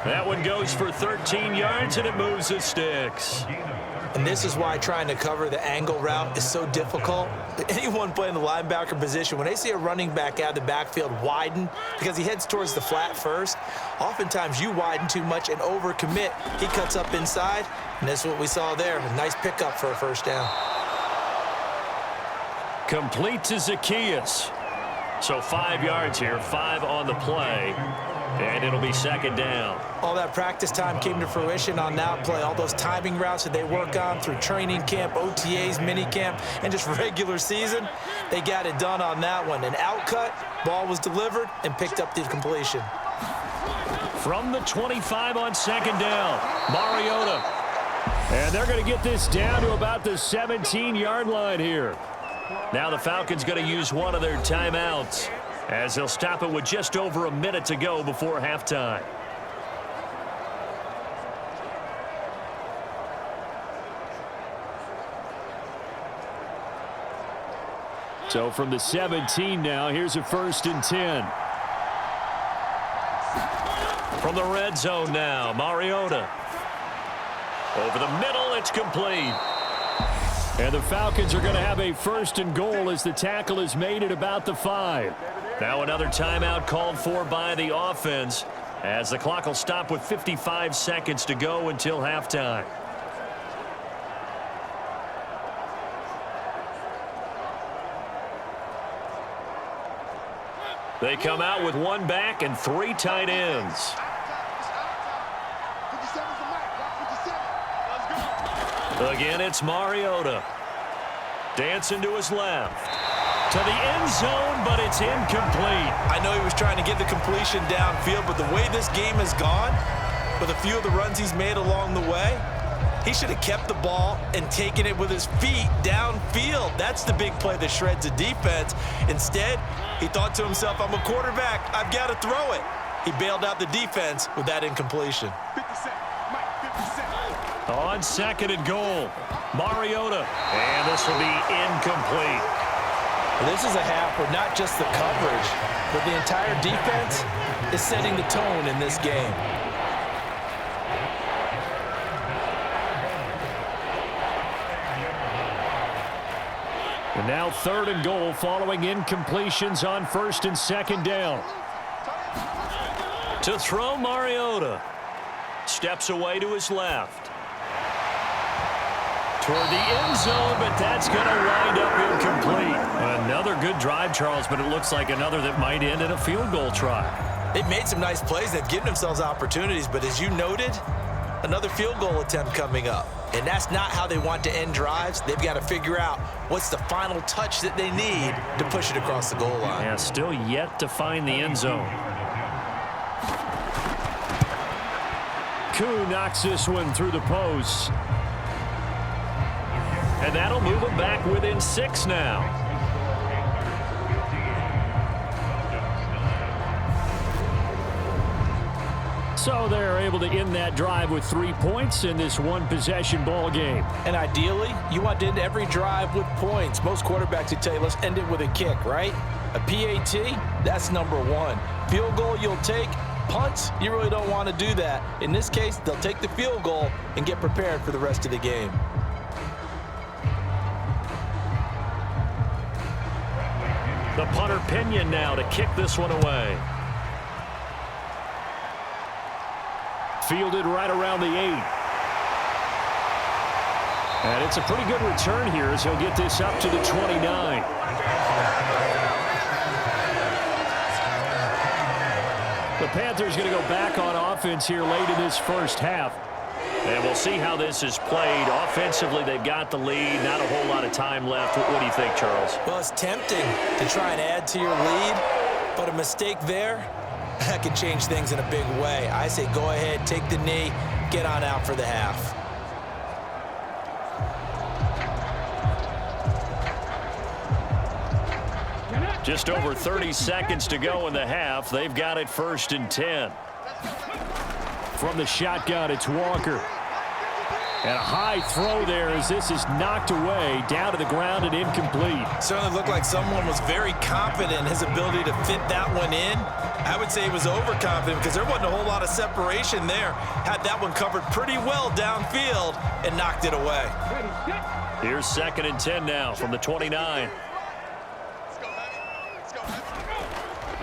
S1: That one goes for 13 yards, and it moves the sticks.
S4: And this is why trying to cover the angle route is so difficult. Anyone playing the linebacker position, when they see a running back out of the backfield widen because he heads towards the flat first, oftentimes you widen too much and overcommit. He cuts up inside, and that's what we saw there. A nice pickup for a first down.
S1: Complete to Zacchaeus. So 5 yards here, 5 on the play, and it'll be second down.
S4: All that practice time came to fruition on that play. All those timing routes that they work on through training camp, OTAs, minicamp, and just regular season, they got it done on that one. An outcut, ball was delivered, and picked up the completion.
S1: From the 25 on second down, Mariota. And they're going to get this down to about the 17-yard line here. Now the Falcons going to use one of their timeouts as they'll stop it with just over a minute to go before halftime. So from the 17 now, here's a 1st and 10. From the red zone now, Mariota. Over the middle, it's complete. And the Falcons are going to have a 1st and goal as the tackle is made at about the 5. Now another timeout called for by the offense as the clock will stop with 55 seconds to go until halftime. They come out with 1 back and 3 tight ends. Again, it's Mariota. Dancing to his left. To the end zone, but it's incomplete.
S4: I know he was trying to get the completion downfield, but the way this game has gone, with a few of the runs he's made along the way, he should have kept the ball and taken it with his feet downfield. That's the big play that shreds a defense. Instead, he thought to himself, I'm a quarterback. I've got to throw it. He bailed out the defense with that incompletion.
S5: 50 cent. Mike, 50 cent.
S1: On second and goal, Mariota. And this will be incomplete.
S3: This is a half where not just the coverage, but the entire defense is setting the tone in this game.
S1: And now third and goal following incompletions on first and second down. To throw, Mariota. Steps away to his left. Toward the end zone, but that's going to wind up incomplete. Another good drive, Charles, but it looks like another that might end in a field goal try.
S4: They've made some nice plays. They've given themselves opportunities, but as you noted, another field goal attempt coming up. And that's not how they want to end drives. They've got to figure out what's the final touch that they need to push it across the goal line.
S1: Yeah, still yet to find the end zone. Koo knocks this one through the post. And that'll move them back within 6 now. So they're able to end that drive with 3 points in this one-possession ball game.
S3: And ideally, you want to end every drive with points. Most quarterbacks would tell you, let's end it with a kick, right? A PAT, that's number 1. Field goal you'll take. Punts, you really don't want to do that. In this case, they'll take the field goal and get prepared for the rest of the game.
S1: The punter Pinion now to kick this one away. Fielded right around the 8. And it's a pretty good return here as he'll get this up to the 29. The Panthers going to go back on offense here late in this first half. And we'll see how this is played. Offensively, they've got the lead. Not a whole lot of time left. What do you think, Charles?
S4: Well, it's tempting to try and add to your lead, but a mistake there, that can change things in a big way. I say go ahead, take the knee, get on out for the half.
S1: Just over 30 seconds to go in the half. They've got it 1st and 10. From the shotgun, it's Walker. And a high throw there as this is knocked away, down to the ground and incomplete.
S4: Certainly looked like someone was very confident in his ability to fit that one in. I would say he was overconfident because there wasn't a whole lot of separation there. Had that one covered pretty well downfield and knocked it away.
S1: Here's 2nd and 10 now from the 29.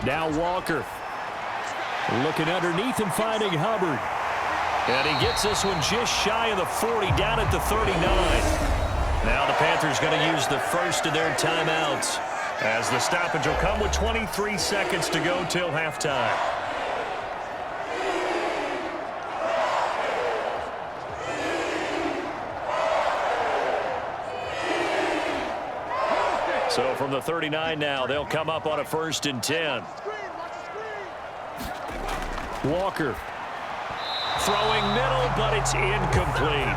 S1: Now Walker. Looking underneath and finding Hubbard. And he gets this one just shy of the 40, down at the 39. Now the Panthers going to use the first of their timeouts, as the stoppage will come with 23 seconds to go till halftime. So from the 39 now, they'll come up on a 1st and 10. Walker throwing middle, but it's incomplete.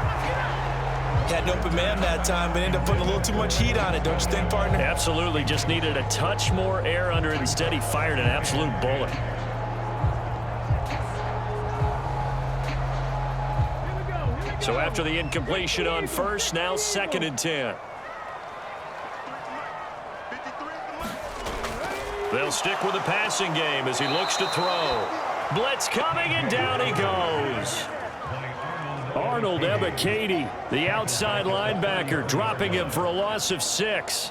S4: Had an open man that time, but ended up putting a little too much heat on it, don't you think, partner?
S1: Absolutely. Just needed a touch more air under it. Instead, he fired an absolute bullet. So after the incompletion on first, now 2nd and 10. They'll stick with the passing game as he looks to throw. Blitz coming, and down he goes. Arnold Ebiketie, the outside linebacker, dropping him for a loss of 6.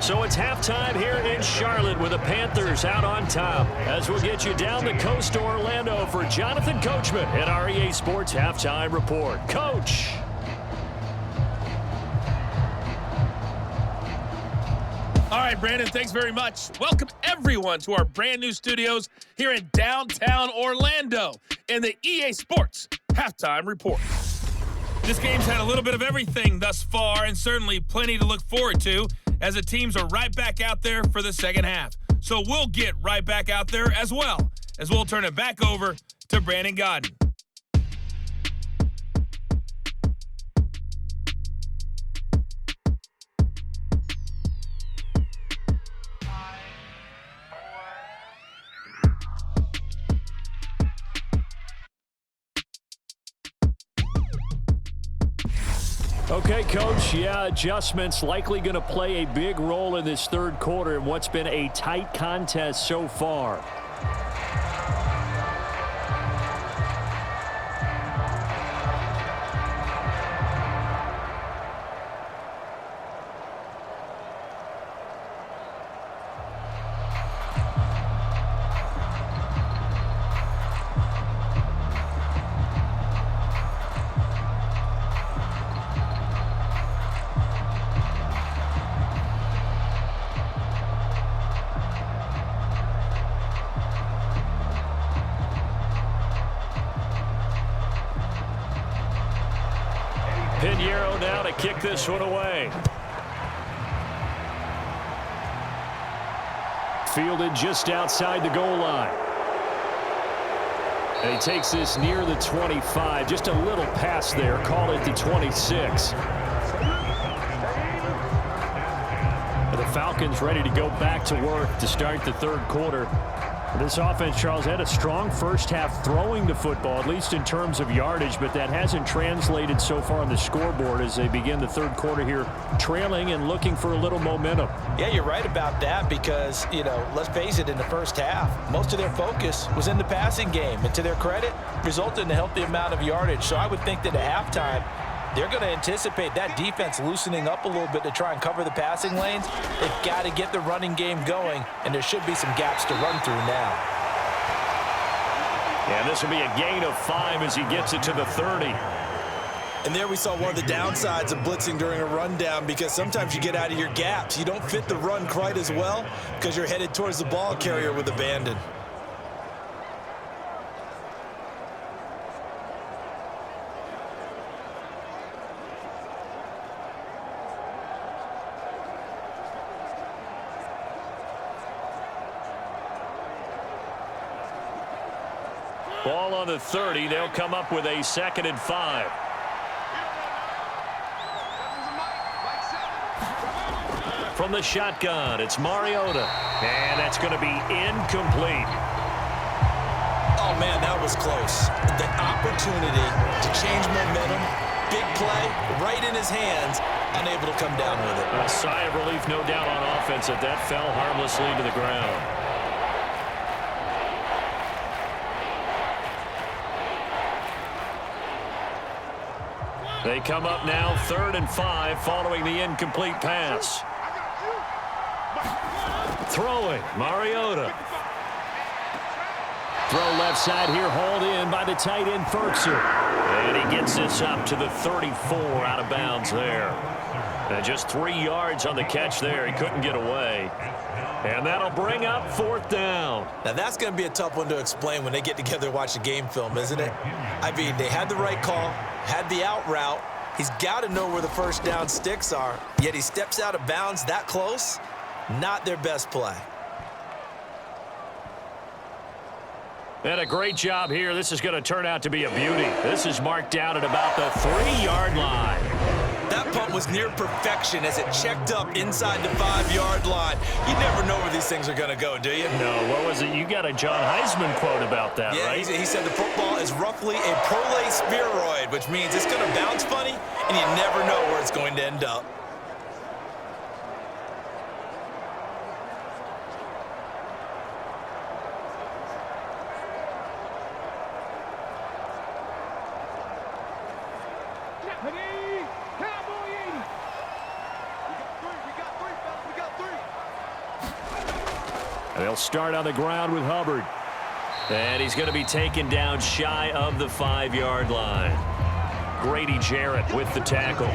S1: So it's halftime here in Charlotte with the Panthers out on top. As we'll get you down the coast to Orlando for Jonathan Coachman at our EA Sports Halftime Report. Coach.
S6: All right, Brandon, thanks very much. Welcome, everyone, to our brand new studios here in downtown Orlando in the EA Sports Halftime Report. This game's had a little bit of everything thus far, and certainly plenty to look forward to as the teams are right back out there for the second half. So we'll get right back out there as well, as we'll turn it back over to Brandon Godden.
S1: Okay, Coach, adjustments likely going to play a big role in this third quarter in what's been a tight contest so far. Pinheiro now to kick this one away. Fielded just outside the goal line. And he takes this near the 25. Just a little pass there. Call it the 26. And the Falcons ready to go back to work to start the third quarter. This offense, Charles, had a strong first half throwing the football, at least in terms of yardage, but that hasn't translated so far on the scoreboard as they begin the third quarter here, trailing and looking for a little momentum.
S3: Yeah, you're right about that because, let's face it, in the first half, most of their focus was in the passing game, and to their credit, resulted in a healthy amount of yardage. So I would think that at halftime, they're going to anticipate that defense loosening up a little bit to try and cover the passing lanes. They've got to get the running game going, and there should be some gaps to run through now.
S1: And this will be a gain of 5 as he gets it to the 30.
S4: And there we saw one of the downsides of blitzing during a rundown because sometimes you get out of your gaps. You don't fit the run quite as well because you're headed towards the ball carrier with abandon.
S1: Ball on the 30. They'll come up with a 2nd and 5. From the shotgun, it's Mariota. And that's going to be incomplete.
S4: Oh, man, that was close. The opportunity to change momentum, big play, right in his hands, unable to come down with it.
S1: A sigh of relief, no doubt, on offense that fell harmlessly to the ground. They come up now 3rd and 5 following the incomplete pass. Throwing, Mariota. Throw left side here, hauled in by the tight end, Ferkser. And he gets this up to the 34, out of bounds there. And just 3 yards on the catch there. He couldn't get away. And that'll bring up 4th down.
S4: Now, that's going to be a tough one to explain when they get together and watch the game film, isn't it? I mean, they had the right call, had the out route. He's got to know where the first down sticks are, yet he steps out of bounds that close. Not their best play.
S1: And a great job here. This is going to turn out to be a beauty. This is marked down at about the 3-yard line.
S4: That punt was near perfection as it checked up inside the 5-yard line. You never know where these things are going to go, do you?
S1: No, what was it? You got a John Heisman quote about that,
S4: yeah,
S1: right?
S4: He said the football is roughly a prolate spheroid, which means it's going to bounce funny, and you never know where it's going to end up.
S1: They'll start on the ground with Hubbard. And he's going to be taken down shy of the 5-yard line. Grady Jarrett with the tackle.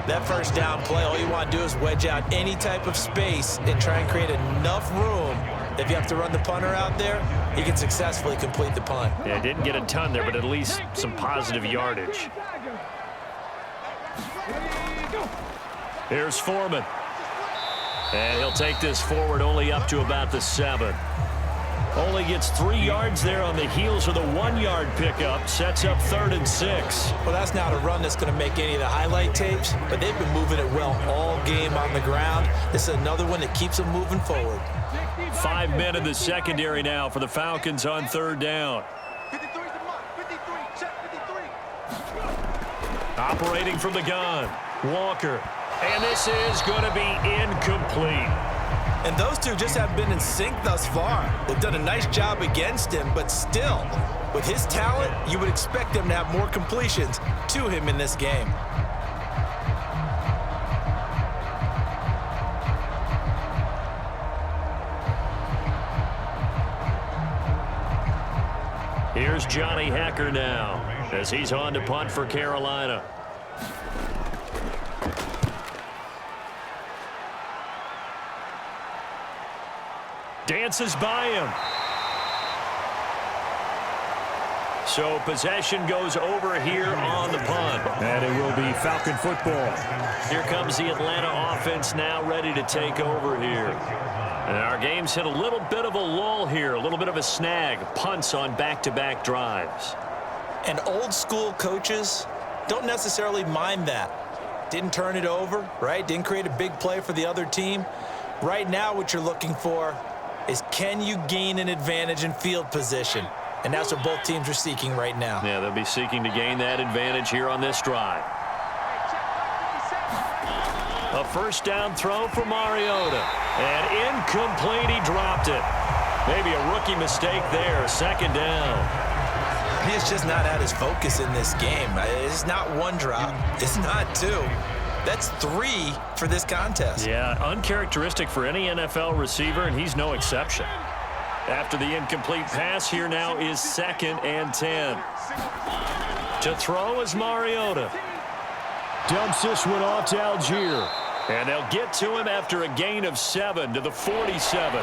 S3: That first down play, all you want to do is wedge out any type of space and try and create enough room. If you have to run the punter out there, he can successfully complete the punt.
S1: Yeah, didn't get a ton there, but at least some positive yardage. Here's Foreman. And he'll take this forward only up to about the 7. Only gets 3 yards there on the heels of the 1-yard pickup. Sets up 3rd and 6.
S3: Well, that's not a run that's going to make any of the highlight tapes, but they've been moving it well all game on the ground. This is another one that keeps them moving forward.
S1: 5 men in the secondary now for the Falcons on 3rd down.
S5: 53's the mark. 53. Check 53.
S1: Operating from the gun, Walker. And this is going to be incomplete.
S3: And those two just have been in sync thus far. They've done a nice job against him, but still, with his talent, you would expect them to have more completions to him in this game.
S1: Here's Johnny Hecker now as he's on to punt for Carolina. Dances by him. So possession goes over here on the punt. And it will be Falcon football. Here comes the Atlanta offense now ready to take over here. And our game's hit a little bit of a lull here, a little bit of a snag. Punts on back-to-back drives.
S3: And old school coaches don't necessarily mind that. Didn't turn it over, right? Didn't create a big play for the other team. Right now what you're looking for is, can you gain an advantage in field position? And that's what both teams are seeking right now.
S1: Yeah, they'll be seeking to gain that advantage here on this drive. A first down throw for Mariota. And incomplete, he dropped it. Maybe a rookie mistake there, 2nd down.
S3: He's just not at his focus in this game. It's not 1 drop. It's not 2. That's 3 for this contest.
S1: Yeah, uncharacteristic for any NFL receiver, and he's no exception. After the incomplete pass, here now is 2nd and 10. To throw is Mariota. Dumps this one off to Algier. And they'll get to him after a gain of 7 to the 47.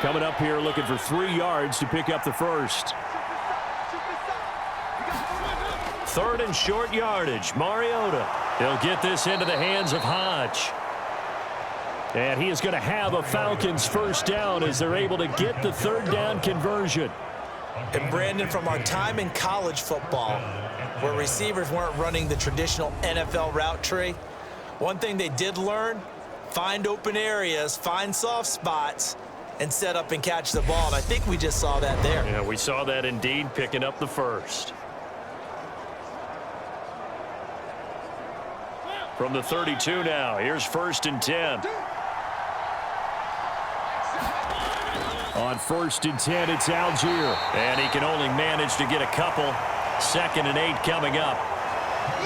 S1: Coming up here looking for 3 yards to pick up the first. 3rd and short yardage. Mariota. He'll get this into the hands of Hodge. And he is going to have a Falcons first down as they're able to get the 3rd down conversion.
S3: And Brandon, from our time in college football, where receivers weren't running the traditional NFL route tree, one thing they did learn, find open areas, find soft spots, and set up and catch the ball. And I think we just saw that there.
S1: Yeah, we saw that indeed, picking up the first. From the 32 now, here's 1st and 10. On 1st and 10, it's Algier. And he can only manage to get a couple. 2nd and 8 coming up.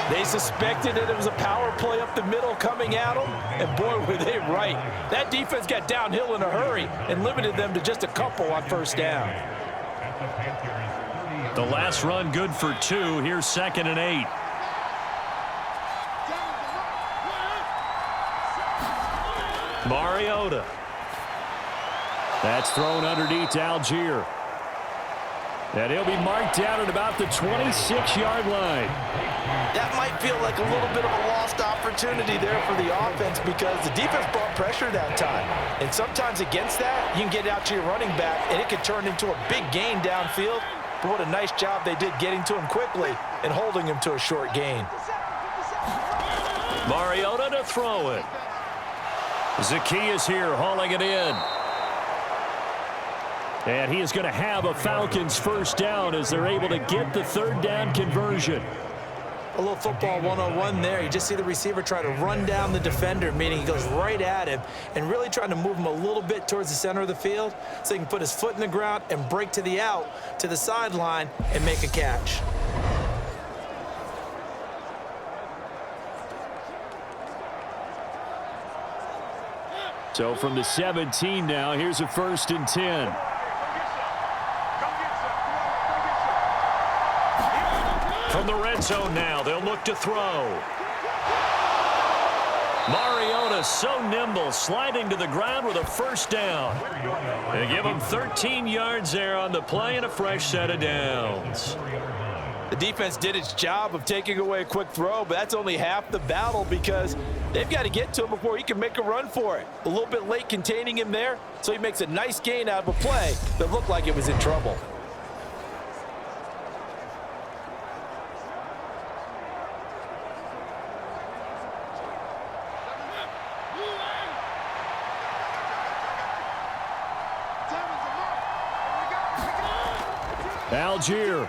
S3: They suspected that it was a power play up the middle coming at them, and boy, were they right. That defense got downhill in a hurry and limited them to just a couple on 1st down.
S1: The last run good for 2. Here's 2nd and 8. Mariota. That's thrown underneath to Algier. And he'll be marked down at about the 26-yard line.
S3: That might feel like a little bit of a lost opportunity there for the offense because the defense brought pressure that time. And sometimes against that, you can get out to your running back, and it could turn into a big gain downfield. But what a nice job they did getting to him quickly and holding him to a short gain.
S1: Mariota to throw it. Zacchaeus here hauling it in. And he is going to have a Falcons first down as they're able to get the 3rd down conversion.
S3: A little football 101 there. You just see the receiver try to run down the defender, meaning he goes right at him and really trying to move him a little bit towards the center of the field so he can put his foot in the ground and break to the out, to the sideline, and make a catch.
S1: So from the 17 now, here's a 1st and 10. From the red zone now, they'll look to throw. Mariota so nimble, sliding to the ground with a 1st down. They give him 13 yards there on the play and a fresh set of downs.
S3: The defense did its job of taking away a quick throw, but that's only half the battle because they've got to get to him before he can make a run for it. A little bit late containing him there, so he makes a nice gain out of a play that looked like it was in trouble.
S1: Algier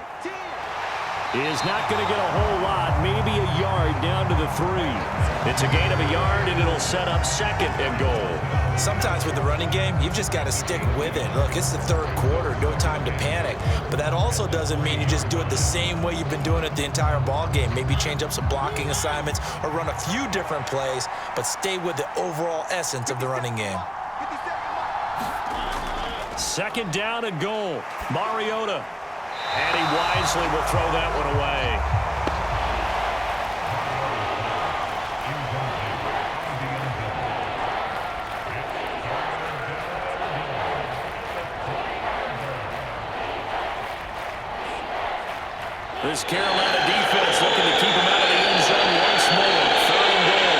S1: is not going to get a whole lot, maybe a yard down to the 3. It's a gain of a yard, and it'll set up 2nd and goal.
S4: Sometimes with the running game, you've just got to stick with it. Look, it's the 3rd quarter, no time to panic. But that also doesn't mean you just do it the same way you've been doing it the entire ball game. Maybe change up some blocking assignments or run a few different plays, but stay with the overall essence of the running game.
S1: 2nd down and goal. Mariota. And he wisely will throw that one away. This Carolina defense looking to keep him out of the end zone once more. 3rd and goal.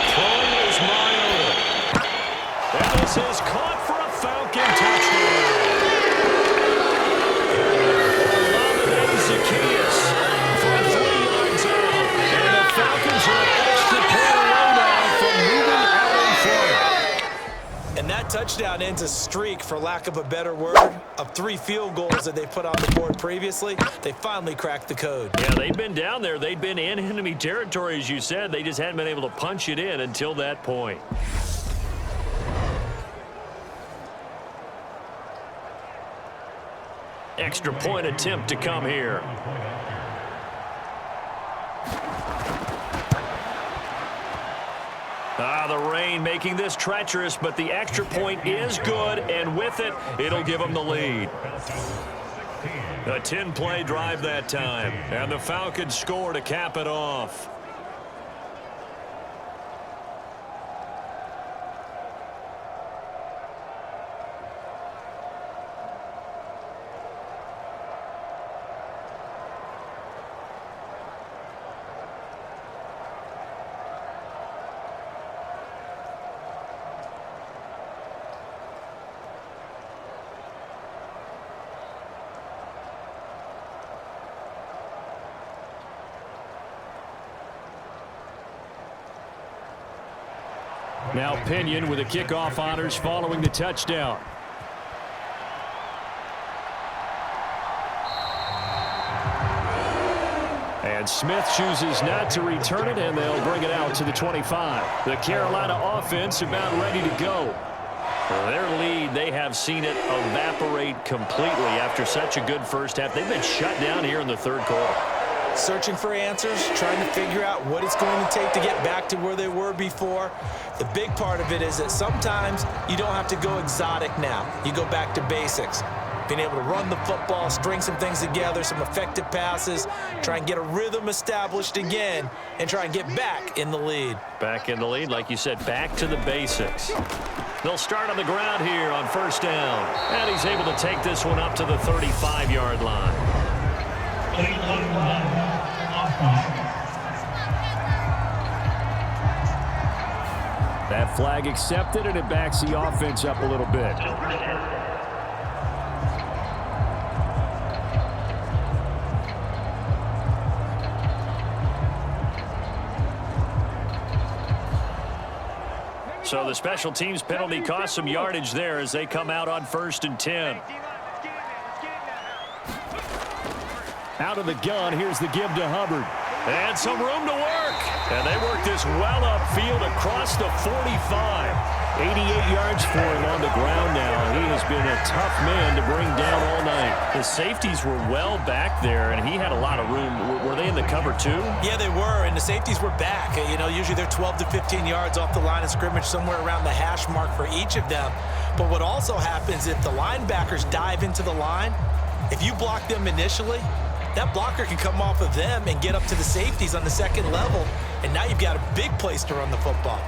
S1: Throwing is Mariota. And this is caught for a Falcon touchdown. For a 3-yard down. And the Falcons are an extra point away now from moving out in front.
S3: And that touchdown ends a streak, for lack of a better word, of 3 field goals that they put on the board previously. They finally cracked the code.
S1: Yeah, they'd been down there. They'd been in enemy territory, as you said. They just hadn't been able to punch it in until that point. Extra point attempt to come here. The rain making this treacherous, but the extra point is good, and with it, it'll give them the lead. A 10-play drive that time, and the Falcons score to cap it off. Now Pinion with the kickoff honors following the touchdown. And Smith chooses not to return it, and they'll bring it out to the 25. The Carolina offense about ready to go. Their lead, they have seen it evaporate completely after such a good first half. They've been shut down here in the 3rd quarter.
S3: Searching for answers, trying to figure out what it's going to take to get back to where they were before. The big part of it is that sometimes you don't have to go exotic now. You go back to basics. Being able to run the football, string some things together, some effective passes, try and get a rhythm established again, and try and get back in the lead.
S1: Back in the lead, like you said, back to the basics. They'll start on the ground here on 1st down. And he's able to take this one up to the 35-yard line. That flag accepted, and it backs the offense up a little bit. So the special teams penalty cost some yardage there as they come out on 1st and 10. Out of the gun, here's the give to Hubbard. And some room to work. And they work this well upfield across the 45. 88 yards for him on the ground now. He has been a tough man to bring down all night. The safeties were well back there, and he had a lot of room. Were they in the cover too?
S4: Yeah, they were, and the safeties were back. You know, usually they're 12 to 15 yards off the line of scrimmage, somewhere around the hash mark for each of them. But what also happens if the linebackers dive into the line, if you block them initially, that blocker can come off of them and get up to the safeties on the second level, and now you've got a big place to run the football.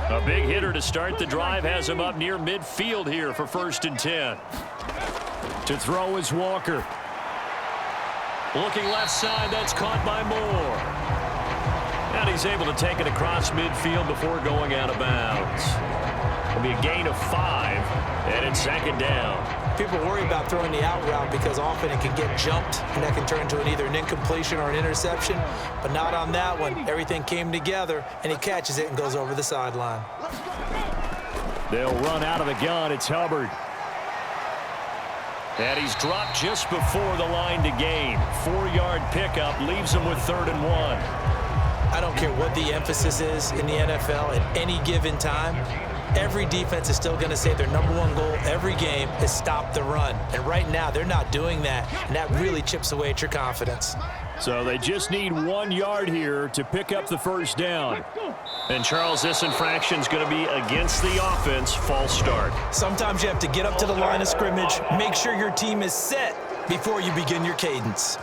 S1: A big hitter to start the drive has him up near midfield here for 1st and 10. To throw is Walker. Looking left side, that's caught by Moore. And he's able to take it across midfield before going out of bounds. It'll be a gain of 5, and it's 2nd down.
S4: People worry about throwing the out route because often it can get jumped, and that can turn into either an incompletion or an interception. But not on that one. Everything came together, and he catches it and goes over the sideline.
S1: They'll run out of the gun. It's Hubbard. And he's dropped just before the line to gain. 4-yard pickup leaves him with 3rd and 1.
S4: I don't care what the emphasis is in the NFL at any given time. Every defense is still going to say their #1 goal every game is stop the run. And right now, they're not doing that, and that really chips away at your confidence.
S1: So they just need 1 yard here to pick up the 1st down. And, Charles, this infraction is going to be against the offense. False start.
S4: Sometimes you have to get up to the line of scrimmage, make sure your team is set before you begin your cadence.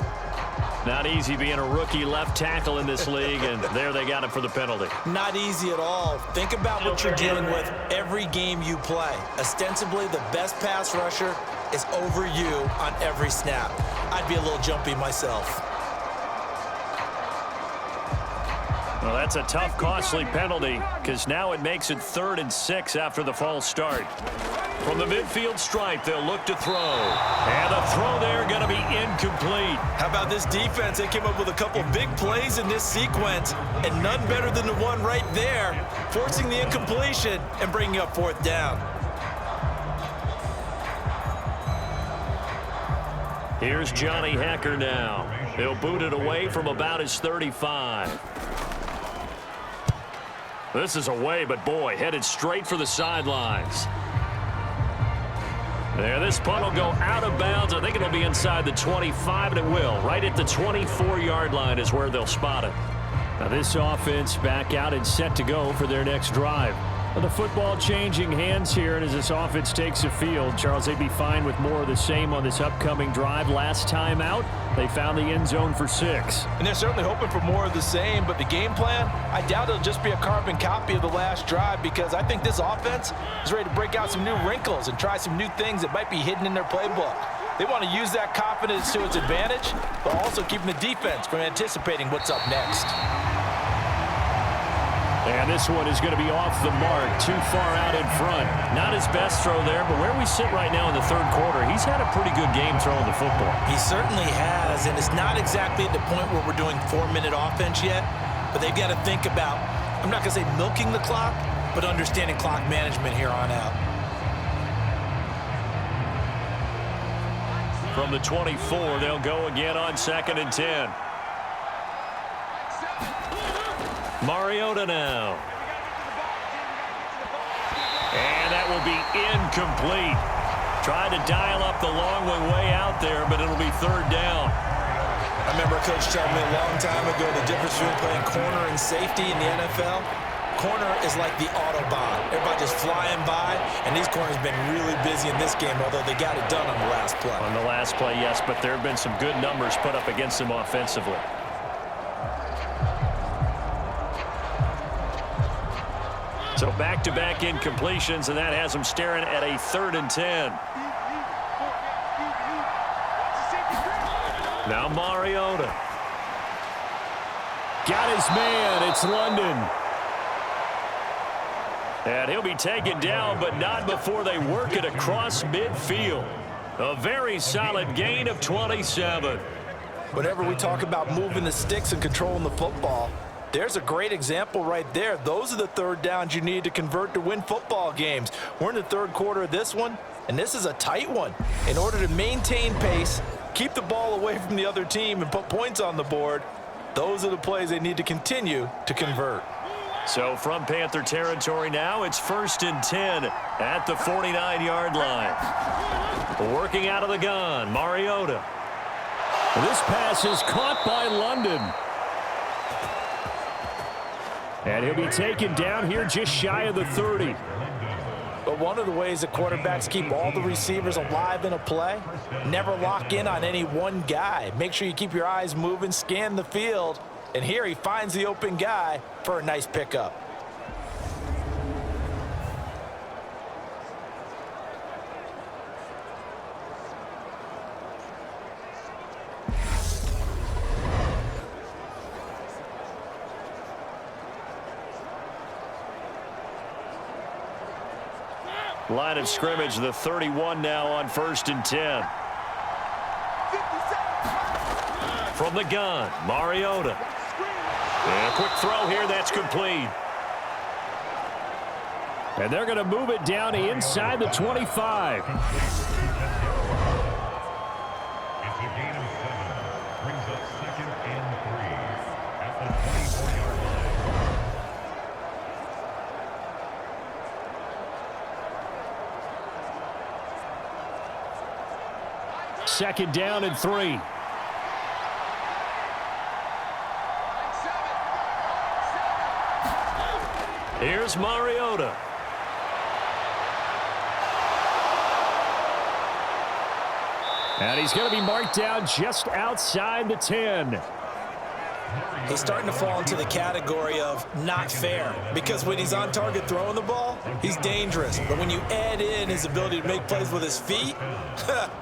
S1: Not easy being a rookie left tackle in this league, and there they got him for the penalty.
S4: Not easy at all. Think about what you're dealing with every game you play. Ostensibly, the best pass rusher is over you on every snap. I'd be a little jumpy myself.
S1: Well, that's a tough, costly penalty because now it makes it 3rd and 6 after the false start. From the midfield stripe, they'll look to throw. And the throw there going to be incomplete.
S4: How about this defense? They came up with a couple big plays in this sequence, and none better than the one right there, forcing the incompletion and bringing up 4th down.
S1: Here's Johnny Hecker now. He'll boot it away from about his 35. This is away, but boy, headed straight for the sidelines. There, this punt will go out of bounds. I think it'll be inside the 25, and it will. Right at the 24-yard line is where they'll spot it. Now this offense back out and set to go for their next drive. Well, the football changing hands here, and as this offense takes the field, Charles, they'd be fine with more of the same on this upcoming drive. Last time out, they found the end zone for 6.
S3: And they're certainly hoping for more of the same, but the game plan, I doubt it'll just be a carbon copy of the last drive because I think this offense is ready to break out some new wrinkles and try some new things that might be hidden in their playbook. They want to use that confidence to its advantage, but also keeping the defense from anticipating what's up next.
S1: And this one is going to be off the mark, too far out in front. Not his best throw there, but where we sit right now in the 3rd quarter, he's had a pretty good game throwing the football.
S4: He certainly has, and it's not exactly at the point where we're doing 4-minute offense yet, but they've got to think about, I'm not going to say milking the clock, but understanding clock management here on out.
S1: From the 24, they'll go again on 2nd and 10. Mariota now. And that will be incomplete. Tried to dial up the long way out there, but it'll be 3rd down.
S4: I remember a coach telling me a long time ago the difference between playing corner and safety in the NFL. Corner is like the Autobahn. Everybody just flying by, and these corners have been really busy in this game, although they got it done on the last play.
S1: On the last play, yes, but there have been some good numbers put up against them offensively. So back-to-back incompletions, and that has them staring at a 3rd and 10. Now Mariota. Got his man. It's London. And he'll be taken down, but not before they work it across midfield. A very solid gain of 27.
S3: Whenever we talk about moving the sticks and controlling the football, there's a great example right there. Those are the 3rd downs you need to convert to win football games. We're in the 3rd quarter of this one, and this is a tight one. In order to maintain pace, keep the ball away from the other team and put points on the board, those are the plays they need to continue to convert.
S1: So from Panther territory now, it's 1st and 10 at the 49-yard line. Working out of the gun, Mariota.
S2: This pass is caught by London. And he'll be taken down here just shy of the 30.
S3: But one of the ways that quarterbacks keep all the receivers alive in a play, never lock in on any one guy. Make sure you keep your eyes moving, scan the field, and here he finds the open guy for a nice pickup.
S1: Line of scrimmage, the 31 now on 1st and 10. From the gun, Mariota. And a quick throw here, that's complete.
S2: And they're going to move it down inside the 25.
S5: It's a gain of 7. Brings up 2nd and 3 at the 24-yard line.
S2: 2nd down and 3.
S1: Here's Mariota.
S2: And he's going to be marked down just outside the 10.
S3: He's starting to fall into the category of not fair, because when he's on target throwing the ball, he's dangerous. But when you add in his ability to make plays with his feet,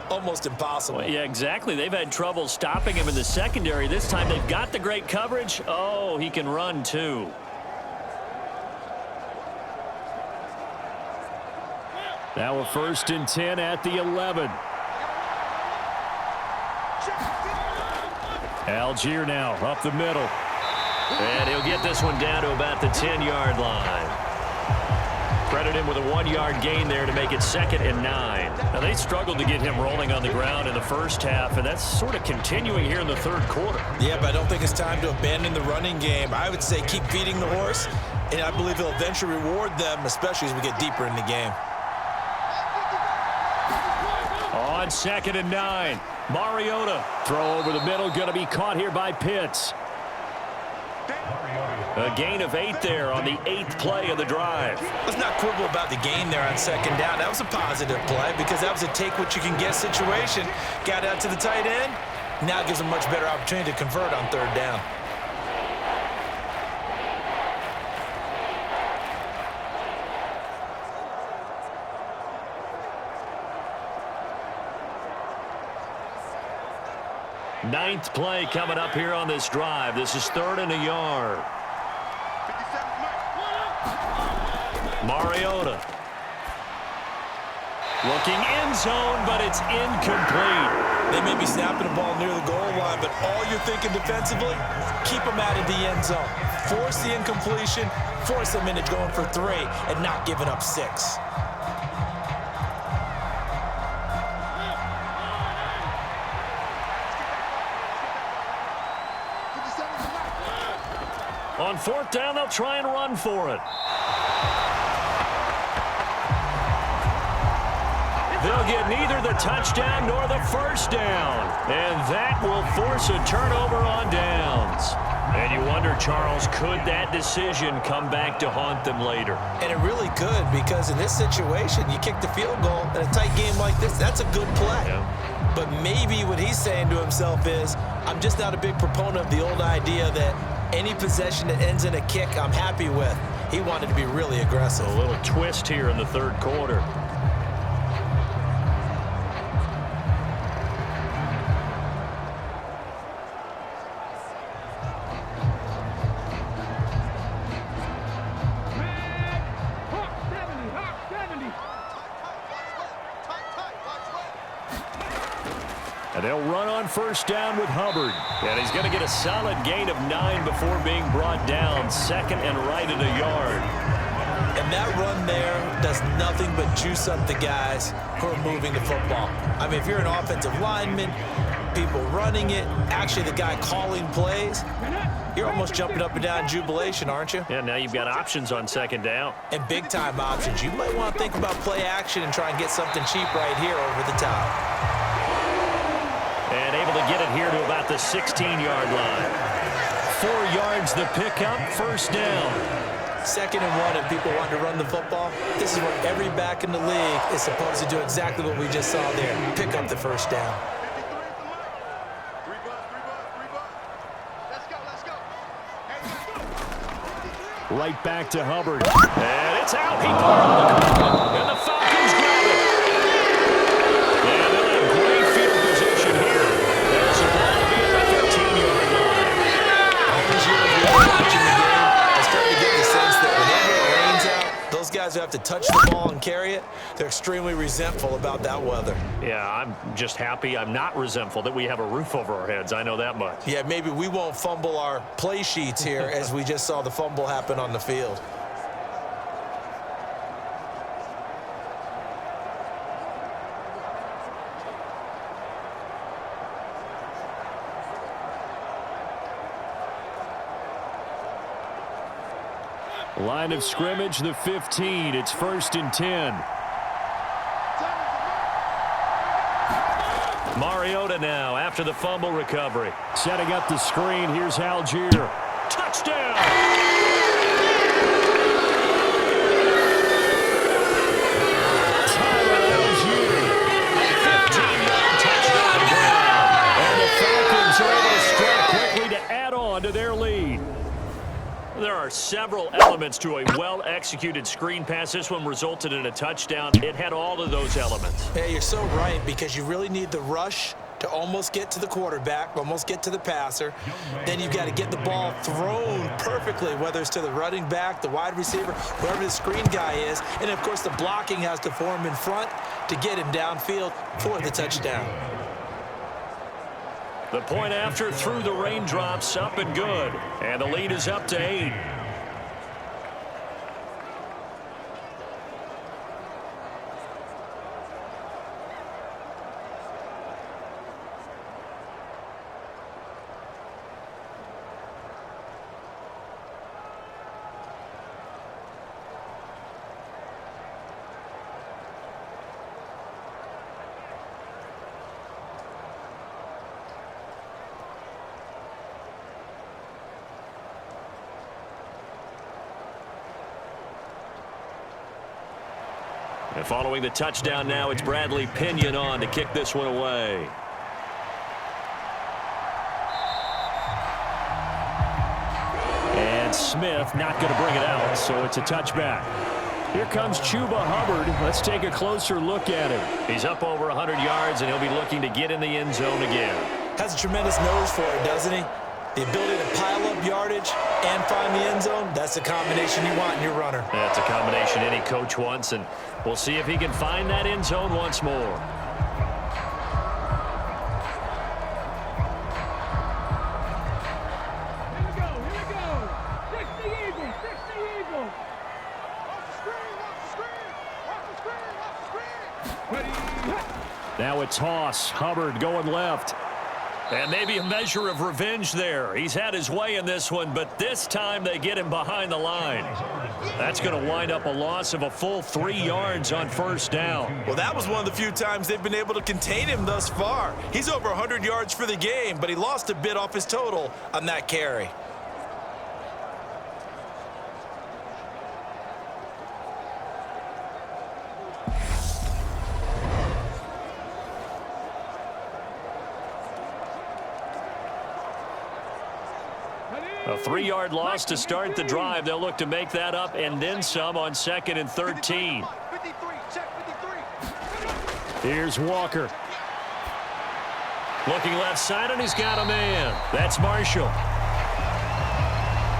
S3: almost impossible.
S1: Well, yeah, exactly. They've had trouble stopping him in the secondary. This time they've got the great coverage. Oh, he can run too.
S2: Now a 1st and 10 at the 11. Algier now up the middle.
S1: And he'll get this one down to about the 10-yard line. Credit him with a 1-yard gain there to make it 2nd and 9. Now, they struggled to get him rolling on the ground in the first half, and that's sort of continuing here in the 3rd quarter.
S3: Yeah, but I don't think it's time to abandon the running game. I would say keep feeding the horse, and I believe he'll eventually reward them, especially as we get deeper in the game.
S2: On 2nd and 9. Mariota. Throw over the middle. Going to be caught here by Pitts.
S1: A gain of 8 there on the 8th play of the drive.
S3: Let's not quibble about the gain there on 2nd down. That was a positive play because that was a take-what-you-can-get situation. Got out to the tight end. Now it gives them a much better opportunity to convert on 3rd down.
S1: Ninth play coming up here on this drive. This is 3rd and a yard. Mariota. Looking end zone, but it's incomplete.
S3: They may be snapping the ball near the goal line, but all you're thinking defensively, keep them out of the end zone. Force the incompletion, force them into going for 3, and not giving up 6.
S1: On 4th down, they'll try and run for it. They'll get neither the touchdown nor the 1st down. And that will force a turnover on downs. And you wonder, Charles, could that decision come back to haunt them later?
S3: And it really could, because in this situation, you kick the field goal in a tight game like this, that's a good play.
S1: Yeah.
S3: But maybe what he's saying to himself is, I'm just not a big proponent of the old idea that any possession that ends in a kick, I'm happy with. He wanted to be really aggressive.
S1: A little twist here in the 3rd quarter.
S2: And they'll run on 1st down with Hubbard.
S1: And he's going to get a solid gain of 9 before being brought down. 2nd and right at a yard.
S3: And that run there does nothing but juice up the guys who are moving the football. I mean, if you're an offensive lineman, people running it, actually the guy calling plays. You're almost jumping up and down in jubilation, aren't you?
S1: Yeah, now you've got options on second down.
S3: And big-time options. You might want to think about play action and try and get something cheap right here over the top.
S1: And able to get it here to about the 16-yard line. 4 yards the pickup, first down.
S3: 2nd and 1, and people want to run the football. This is where every back in the league is supposed to do exactly what we just saw there. Pick up the first down.
S1: Right back to Hubbard. And it's out. He caught it. And the Falcons grab it. And they'll have great field position here. There's a ball to be at the 13-yard line.
S3: All these years we've been watching the game, I started to get the sense that whenever it rains out, those guys who have to touch the ball and carry it, they're extremely resentful about that weather.
S1: Yeah, I'm just happy I'm not resentful that we have a roof over our heads. I know that much.
S3: Yeah, maybe we won't fumble our play sheets here as we just saw the fumble happen on the field.
S1: Line of scrimmage, the 15. It's 1st and 10. Mariota now after the fumble recovery. Setting up the screen. Here's Algier. Touchdown! Tyler Algier. 15-yard touchdown ground. And the Falcons are able to strike quickly to add on to their lead. There are several elements to a well-executed screen pass. This one resulted in a touchdown. It had all of those elements.
S3: Yeah, you're so right, because you really need the rush to almost get to the quarterback, almost get to the passer. Then you've got to get the ball thrown perfectly, whether it's to the running back, the wide receiver, whoever the screen guy is. And, of course, the blocking has to form in front to get him downfield for the touchdown.
S1: The point after through the raindrops, up and good. And the lead is up to 8. And following the touchdown now, it's Bradley Pinion on to kick this one away. And Smith not going to bring it out, so it's a touchback. Here comes Chuba Hubbard. Let's take a closer look at him. He's up over 100 yards, and he'll be looking to get in the end zone again.
S3: Has a tremendous nose for it, doesn't he? The ability to pile up yardage and find the end zone, that's the combination you want in your runner.
S1: That's a combination any coach wants, and we'll see if he can find that end zone once more.
S5: Here we go. Fix the eagle. Off the screen.
S1: Now a toss. Hubbard going left. And maybe a measure of revenge there. He's had his way in this one, but this time they get him behind the line. That's going to wind up a loss of a full 3 yards on first down.
S3: Well, that was one of the few times they've been able to contain him thus far. He's over 100 yards for the game, but he lost a bit off his total on that carry.
S1: A 3-yard loss to start the drive. They'll look to make that up and then some on 2nd and 13.
S5: 53, check 53.
S1: Here's Walker. Looking left side, and he's got a man. That's Marshall.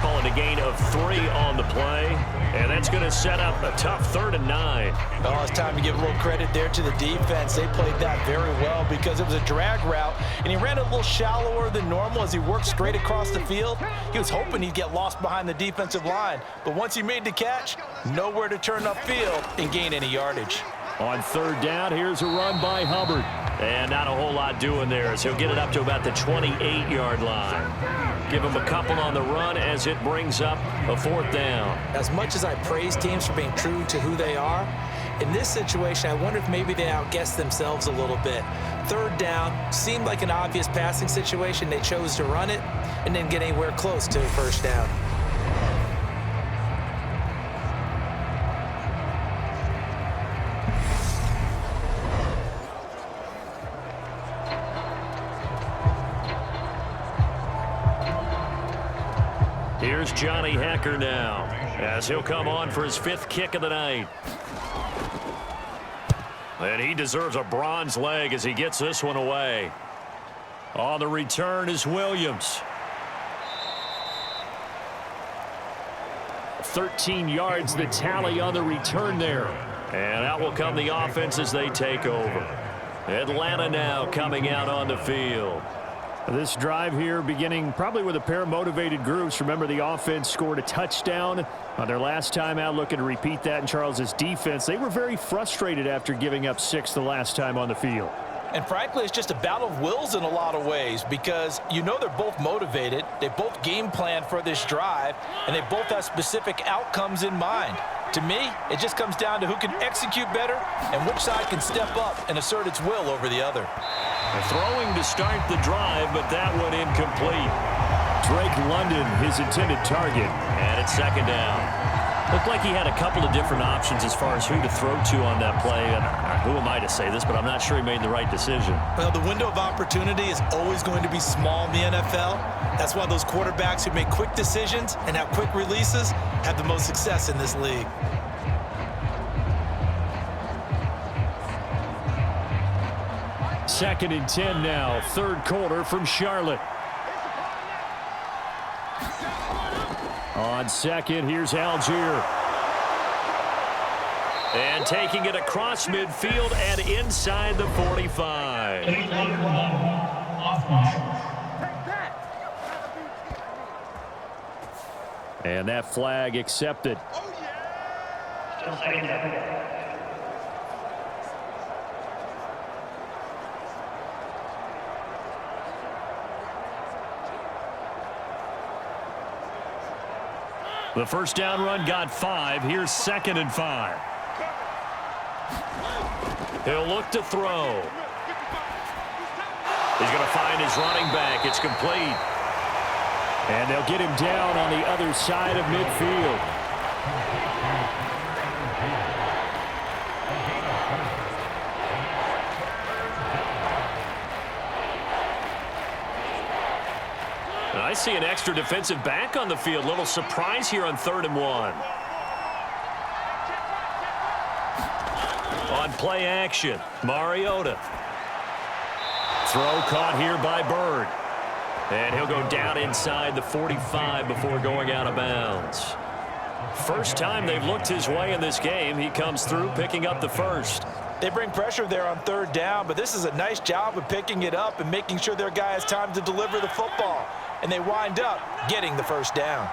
S1: Calling a gain of 3 on the play. And that's going to set up a tough 3rd and 9.
S3: Oh, it's time to give a little credit there to the defense. They played that very well because it was a drag route, and he ran a little shallower than normal as he worked straight across the field. He was hoping he'd get lost behind the defensive line, but once he made the catch, nowhere to turn upfield and gain any yardage.
S1: On third down, here's a run by Hubbard.
S2: And not a whole lot doing there as he'll get it up to about the 28-yard line. Give him a couple on the run as it brings up a fourth down.
S3: As much as I praise teams for being true to who they are, in this situation, I wonder if maybe they outguessed themselves a little bit. Third down seemed like an obvious passing situation. They chose to run it and didn't get anywhere close to a first down.
S2: Here's Johnny Hecker now as he'll come on for his 5th kick of the night. And he deserves a bronze leg as he gets this one away.
S1: On the return is Williams. 13 yards the tally on the return there.
S2: And out will come the offense as they take over. Atlanta now coming out on the field.
S1: This drive here beginning probably with a pair of motivated groups. Remember, the offense scored a touchdown on their last time out, looking to repeat that in Charles's defense. They were very frustrated after giving up 6 the last time on the field.
S3: And frankly, it's just a battle of wills in a lot of ways because you know they're both motivated. They both game planned for this drive, and they both have specific outcomes in mind. To me, it just comes down to who can execute better and which side can step up and assert its will over the other.
S2: Throwing to start the drive, but that one incomplete.
S1: Drake London, his intended target.
S2: And it's second down. Looked like he had a couple of different options as far as who to throw to on that play. And who am I to say this, but I'm not sure he made the right decision.
S4: Well, the window of opportunity is always going to be small in the NFL. That's why those quarterbacks who make quick decisions and have quick releases have the most success in this league.
S1: Second and 10 now, third quarter from Charlotte. On second, here's Algier.
S2: And taking it across midfield and inside the 45.
S1: And that flag accepted. The first down run got 5. Here's second and 5.
S2: He'll look to throw. He's going to find his running back. It's complete.
S1: And they'll get him down on the other side of midfield.
S2: I see an extra defensive back on the field. Little surprise here on 3rd and 1. On play action, Mariota.
S1: Throw caught here by Bird.
S2: And he'll go down inside the 45 before going out of bounds. First time they've looked his way in this game. He comes through picking up the first.
S3: They bring pressure there on 3rd down, but this is a nice job of picking it up and making sure their guy has time to deliver the football. And they wind up getting the first down.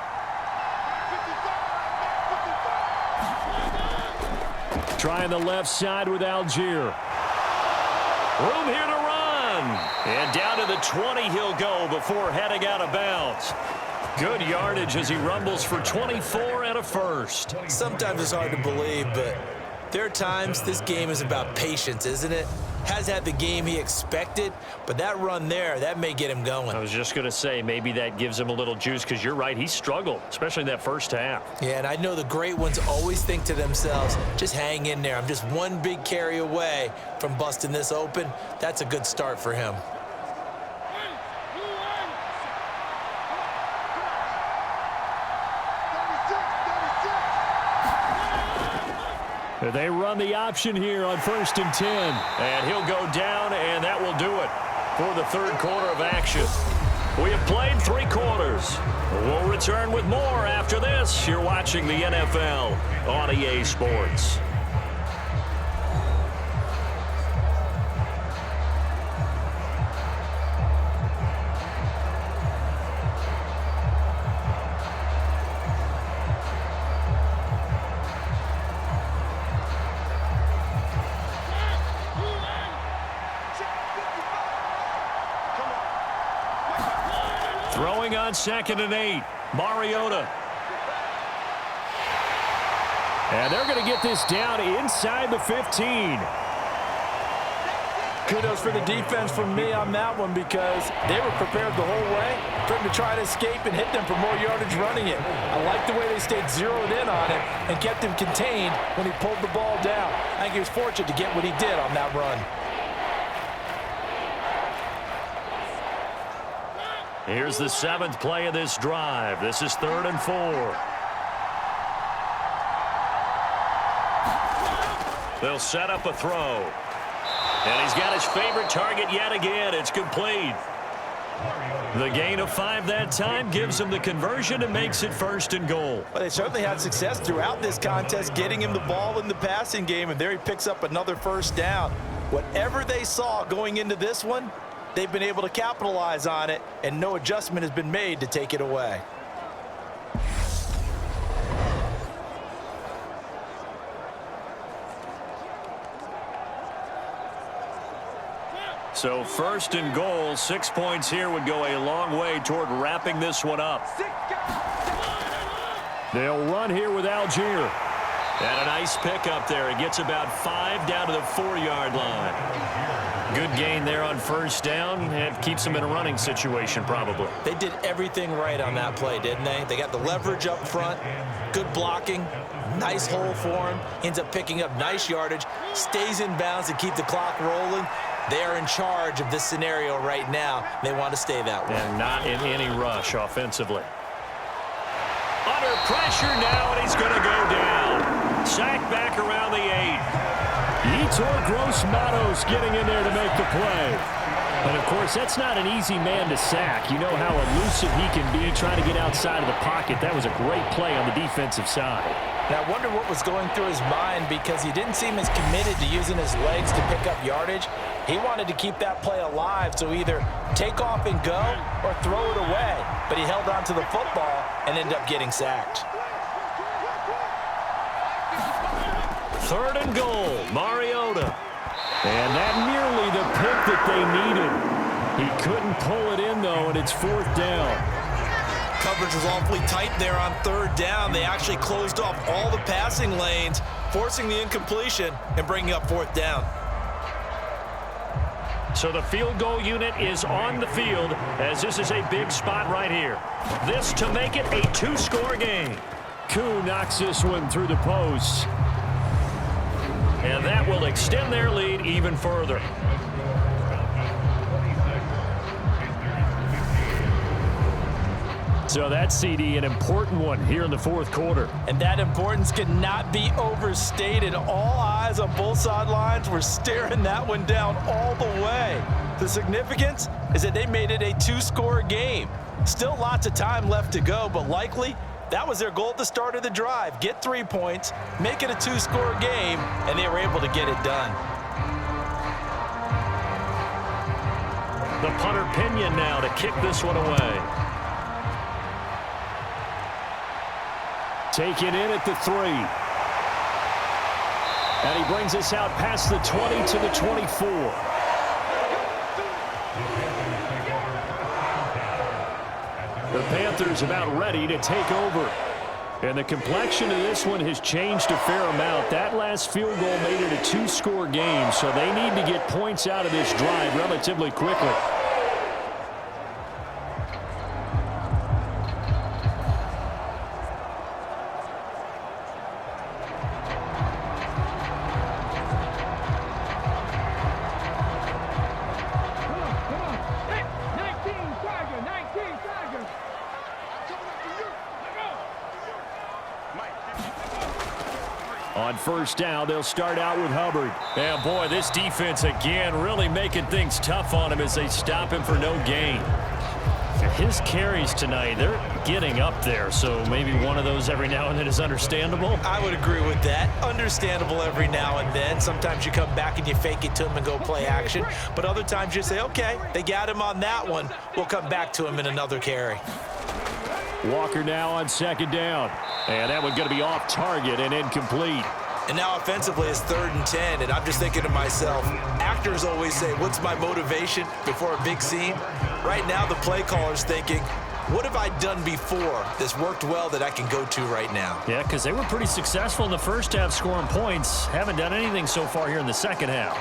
S1: Trying the left side with Algier.
S2: Room here to run. And down to the 20 he'll go before heading out of bounds. Good yardage as he rumbles for 24 and a first.
S4: Sometimes it's hard to believe, but there are times this game is about patience, isn't it? Has had the game he expected, but that run there, that may get him going.
S2: I was just going to say maybe that gives him a little juice because you're right, he struggled, especially in that first half.
S4: Yeah, and I know the great ones always think to themselves, just hang in there. I'm just one big carry away from busting this open. That's a good start for him.
S1: They run the option here on 1st and 10.
S2: And he'll go down, and that will do it for the 3rd quarter of action. We have played 3 quarters. We'll return with more after this. You're watching the NFL on EA Sports.
S1: Throwing on 2nd and 8. Mariota. And they're going to get this down inside the 15.
S3: Kudos for the defense from me on that one because they were prepared the whole way for him to try to escape and hit them for more yardage running it. I like the way they stayed zeroed in on it and kept him contained when he pulled the ball down. I think he was fortunate to get what he did on that run.
S1: Here's the 7th play of this drive. This is 3rd and 4. They'll set up a throw. And he's got his favorite target yet again. It's complete. The gain of 5 that time gives him the conversion and makes it 1st and goal.
S3: Well, they certainly had success throughout this contest getting him the ball in the passing game, and there he picks up another 1st down. Whatever they saw going into this one, they've been able to capitalize on it, and no adjustment has been made to take it away.
S1: So 1st and goal, 6 points here would go a long way toward wrapping this one up. They'll run here with Algier. And a nice pickup there. It gets about 5 down to the 4-yard line. Good gain there on 1st down. And keeps them in a running situation probably.
S3: They did everything right on that play, didn't they? They got the leverage up front, good blocking, nice hole for him. Ends up picking up nice yardage, stays in bounds to keep the clock rolling. They are in charge of this scenario right now. They want to stay that way.
S1: And not in any rush offensively. Under pressure now, and he's going to go down. Sacked back around the 8. Yetur Gross-Matos getting in there to make the play. And, of course, that's not an easy man to sack. You know how elusive he can be trying to get outside of the pocket. That was a great play on the defensive side.
S3: And I wonder what was going through his mind because he didn't seem as committed to using his legs to pick up yardage. He wanted to keep that play alive, so either take off and go or throw it away. But he held on to the football and ended up getting sacked.
S1: 3rd and goal, Mariota. And that nearly the pick that they needed. He couldn't pull it in, though, and it's 4th down.
S4: Coverage was awfully tight there on 3rd down. They actually closed off all the passing lanes, forcing the incompletion and bringing up 4th down.
S1: So the field goal unit is on the field as this is a big spot right here. This to make it a 2-score game. Koo knocks this one through the post. And that will extend their lead even further. So that CD, an important one here in the 4th quarter.
S3: And that importance cannot be overstated. All eyes on both sidelines were staring that one down all the way. The significance is that they made it a 2-score game. Still lots of time left to go, but likely that was their goal at the start of the drive. Get 3 points, make it a 2-score game, and they were able to get it done.
S1: The punter Pinion now to kick this one away. Taken in at the 3. And he brings us out past the 20 to the 24. The Panthers about ready to take over. And the complexion of this one has changed a fair amount. That last field goal made it a 2-score game, so they need to get points out of this drive relatively quickly. On 1st down, they'll start out with Hubbard. And boy, this defense again really making things tough on him as they stop him for no gain. His carries tonight, they're getting up there, so maybe one of those every now and then is understandable.
S3: I would agree with that. Understandable every now and then. Sometimes you come back and you fake it to him and go play action. But other times you say, okay, they got him on that one. We'll come back to him in another carry.
S1: Walker now on 2nd down. And that one's going to be off target and incomplete.
S4: And now offensively it's 3rd and 10, and I'm just thinking to myself, actors always say, what's my motivation before a big scene? Right now the play caller's thinking, What have I done before that's worked well that I can go to right now?
S1: Yeah, because they were pretty successful in the first half scoring points. Haven't done anything so far here in the second half.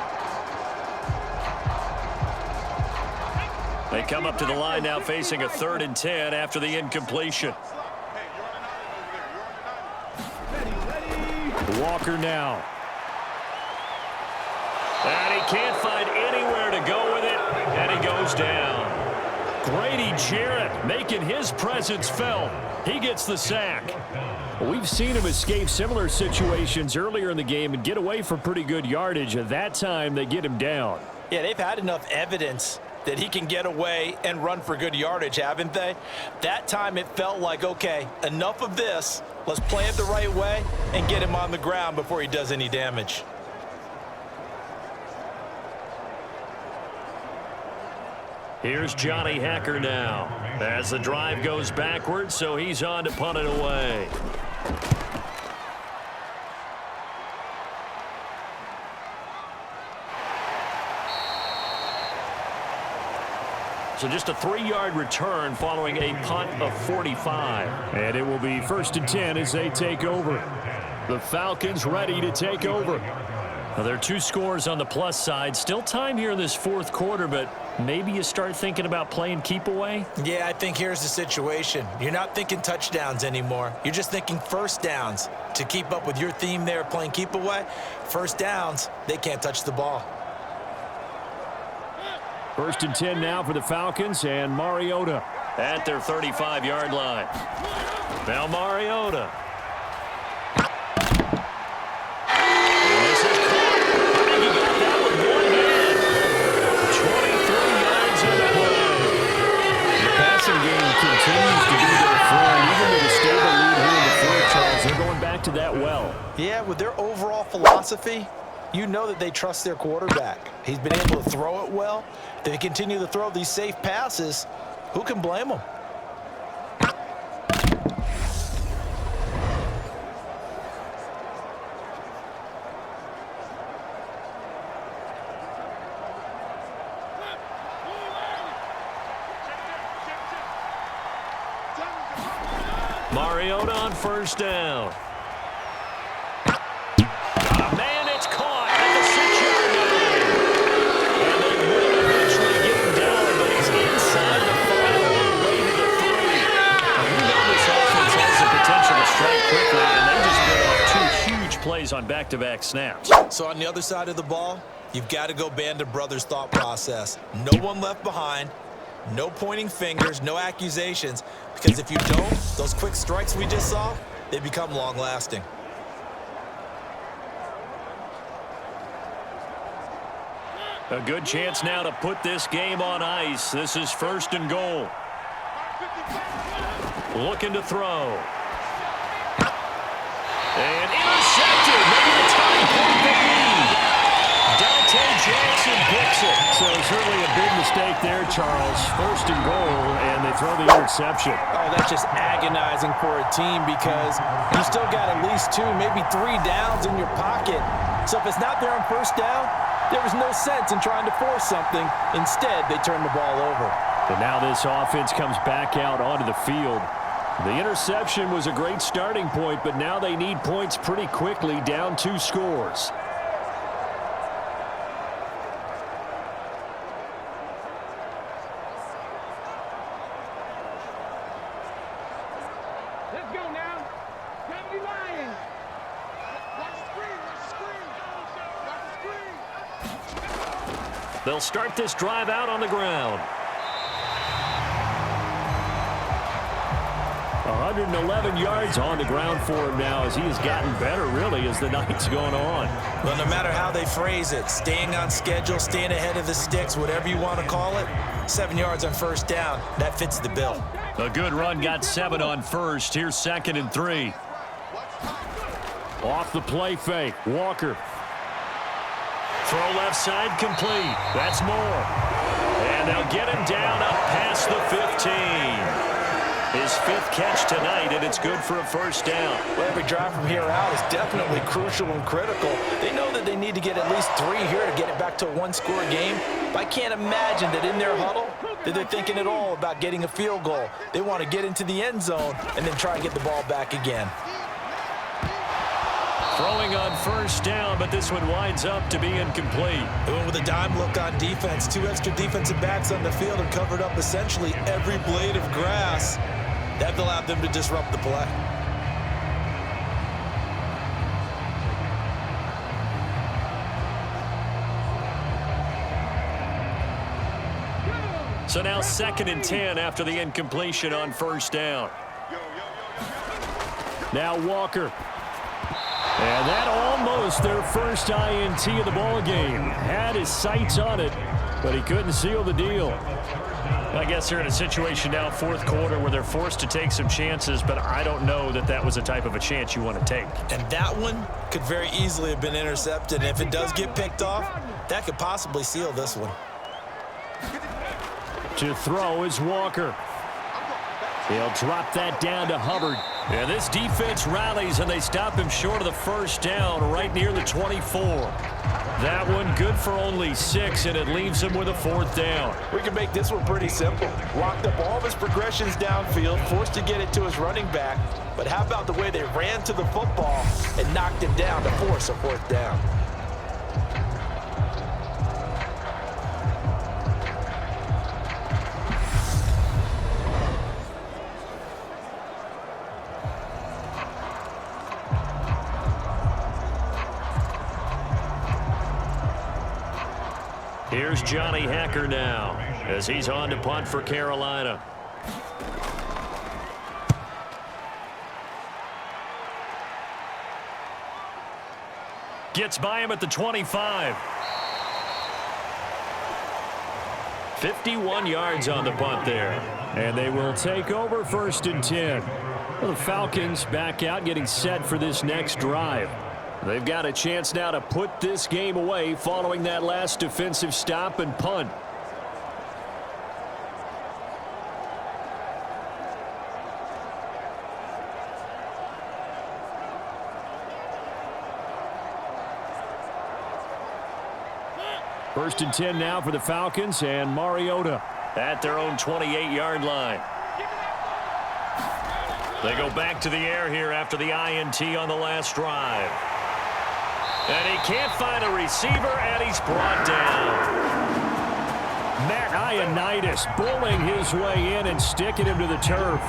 S1: They come up to the line now facing a 3rd and 10 after the incompletion. Walker now. And he can't find anywhere to go with it, and he goes down. Grady Jarrett making his presence felt. He gets the sack. We've seen him escape similar situations earlier in the game and get away from pretty good yardage. At that time, they get him down.
S3: Yeah, they've had enough evidence that he can get away and run for good yardage, haven't they? That time it felt like, okay, enough of this. Let's play it the right way and get him on the ground before he does any damage.
S1: Here's Johnny Hacker now. As the drive goes backwards, so he's on to punt it away. So just a 3-yard return following a punt of 45. And it will be 1st and 10 as they take over. The Falcons ready to take over. Now, there are 2 scores on the plus side. Still time here in this 4th quarter, but maybe you start thinking about playing keep away?
S3: Yeah, I think here's the situation. You're not thinking touchdowns anymore. You're just thinking first downs. To keep up with your theme there, playing keep away, first downs, they can't touch the ball.
S1: 1st and 10 now for the Falcons, and Mariota at their 35-yard line. Now Mariota. And this is caught. I think he got that with one hand. 23 yards in the play. The passing game continues to be their friend. Even with a stable lead here in the 4th, Charles, they're going back to that well.
S3: Yeah, with their overall philosophy, you know that they trust their quarterback. He's been able to throw it well. They continue to throw these safe passes. Who can blame them?
S1: Mariota on 1st down. Got a man, it's caught at the 6-yard line. And they will eventually get him down, but he's inside the 5 on the way to the 3. Now, you know this offense has the potential to strike quickly, and they just put off 2 huge plays on back-to-back snaps.
S3: So on the other side of the ball, you've got to go Band of Brothers thought process. No one left behind. No pointing fingers, no accusations, because if you don't, those quick strikes we just saw, they become long-lasting.
S1: A good chance now to put this game on ice. This is 1st and goal. Looking to throw. And intercepted. Maybe the time point they need. Dante Jackson picks it. So certainly a big mistake there, Charles. 1st and goal, and they throw the interception.
S3: Oh, that's just agonizing for a team because you still got at least 2, maybe 3 downs in your pocket. So if it's not there on 1st down, there was no sense in trying to force something. Instead, they turn the ball over.
S1: And now this offense comes back out onto the field. The interception was a great starting point, but now they need points pretty quickly, down 2 scores.
S5: Let's go now. Cover the line. Watch the screen. Watch the screen. Watch the screen.
S1: They'll start this drive out on the ground. 111 yards on the ground for him now as he has gotten better, really, as the night's going on.
S3: Well, no matter how they phrase it, staying on schedule, staying ahead of the sticks, whatever you want to call it, 7 yards on 1st down, that fits the bill.
S1: A good run, got 7 on 1st. Here's 2nd and 3. Off the play fake, Walker. Throw left side complete. That's more. And they'll get him down up past the 15. His 5th catch tonight, and it's good for a 1st down.
S3: Well, every drive from here out is definitely crucial and critical. They know that they need to get at least 3 here to get it back to a 1-score game. But I can't imagine that in their huddle, that they're thinking at all about getting a field goal. They want to get into the end zone and then try and get the ball back again.
S1: Throwing on first down, but this one winds up to be incomplete.
S4: They went with a dime look on defense. 2 extra defensive backs on the field and covered up essentially every blade of grass. That allowed them to disrupt the play.
S1: So now 2nd and 10 after the incompletion on first down. Now Walker. And that almost their first INT of the ball game. Had his sights on it, but he couldn't seal the deal. I guess they're in a situation now, 4th quarter, where they're forced to take some chances, but I don't know that that was the type of a chance you want to take.
S4: And that one could very easily have been intercepted. And if it does get picked off, that could possibly seal this one.
S1: To throw is Walker. He'll drop that down to Hubbard. And this defense rallies, and they stop him short of the first down right near the 24. That one good for only 6, and it leaves him with a 4th down.
S3: We can make this one pretty simple. Locked up all of his progressions downfield, forced to get it to his running back. But how about the way they ran to the football and knocked him down to force a 4th down?
S1: Here's Johnny Hacker now as he's on to punt for Carolina. Gets by him at the 25. 51 yards on the punt there. And they will take over 1st and 10. Well, the Falcons back out getting set for this next drive. They've got a chance now to put this game away following that last defensive stop and punt. First and 10 now for the Falcons, and Mariota at their own 28-yard line. They go back to the air here after the INT on the last drive. And he can't find a receiver, and he's brought down. Matt Ioannidis bullying his way in and sticking him to the turf.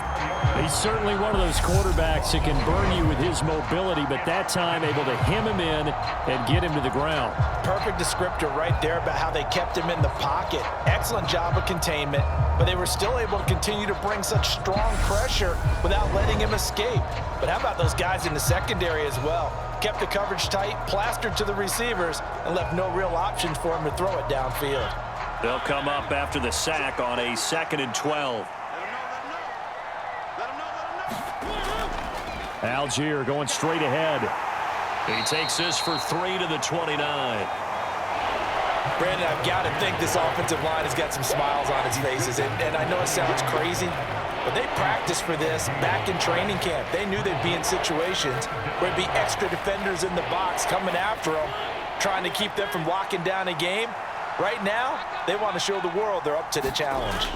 S1: He's certainly one of those quarterbacks that can burn you with his mobility, but that time able to hem him in and get him to the ground.
S3: Perfect descriptor right there about how they kept him in the pocket. Excellent job of containment, but they were still able to continue to bring such strong pressure without letting him escape. But how about those guys in the secondary as well? Kept the coverage tight, plastered to the receivers, and left no real options for him to throw it downfield.
S1: They'll come up after the sack on a 2nd and 12. Algier going straight ahead. He takes this for 3 to the 29.
S3: Brandon, I've got to think this offensive line has got some smiles on its faces. And I know it sounds crazy, but they practiced for this back in training camp. They knew they'd be in situations where there'd be extra defenders in the box coming after them, trying to keep them from locking down a game. Right now, they want to show the world they're up to the challenge.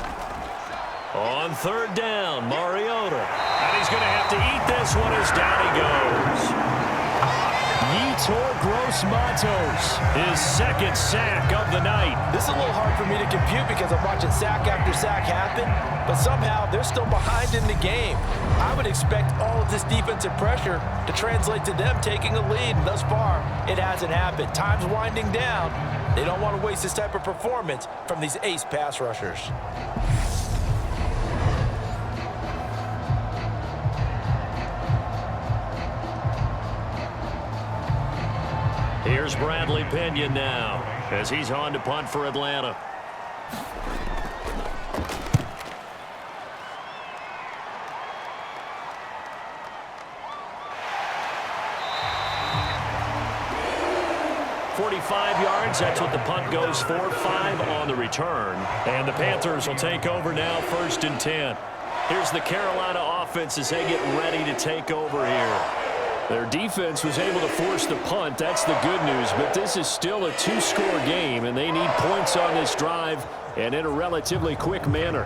S1: On 3rd down, Mariota. And he's going to have to eat this one as down he goes. Yetur Gross-Matos, his 2nd sack of the night.
S3: This is a little hard for me to compute because I'm watching sack after sack happen, but somehow they're still behind in the game. I would expect all of this defensive pressure to translate to them taking a lead, and thus far, it hasn't happened. Time's winding down. They don't want to waste this type of performance from these ace pass rushers.
S1: Here's Bradley Pinion now as he's on to punt for Atlanta. .45 yards, that's what the punt goes for. 5 on the return. And the Panthers will take over now, 1st and 10. Here's the Carolina offense as they get ready to take over here. Their defense was able to force the punt. That's the good news. But this is still a two-score game, and they need points on this drive and in a relatively quick manner.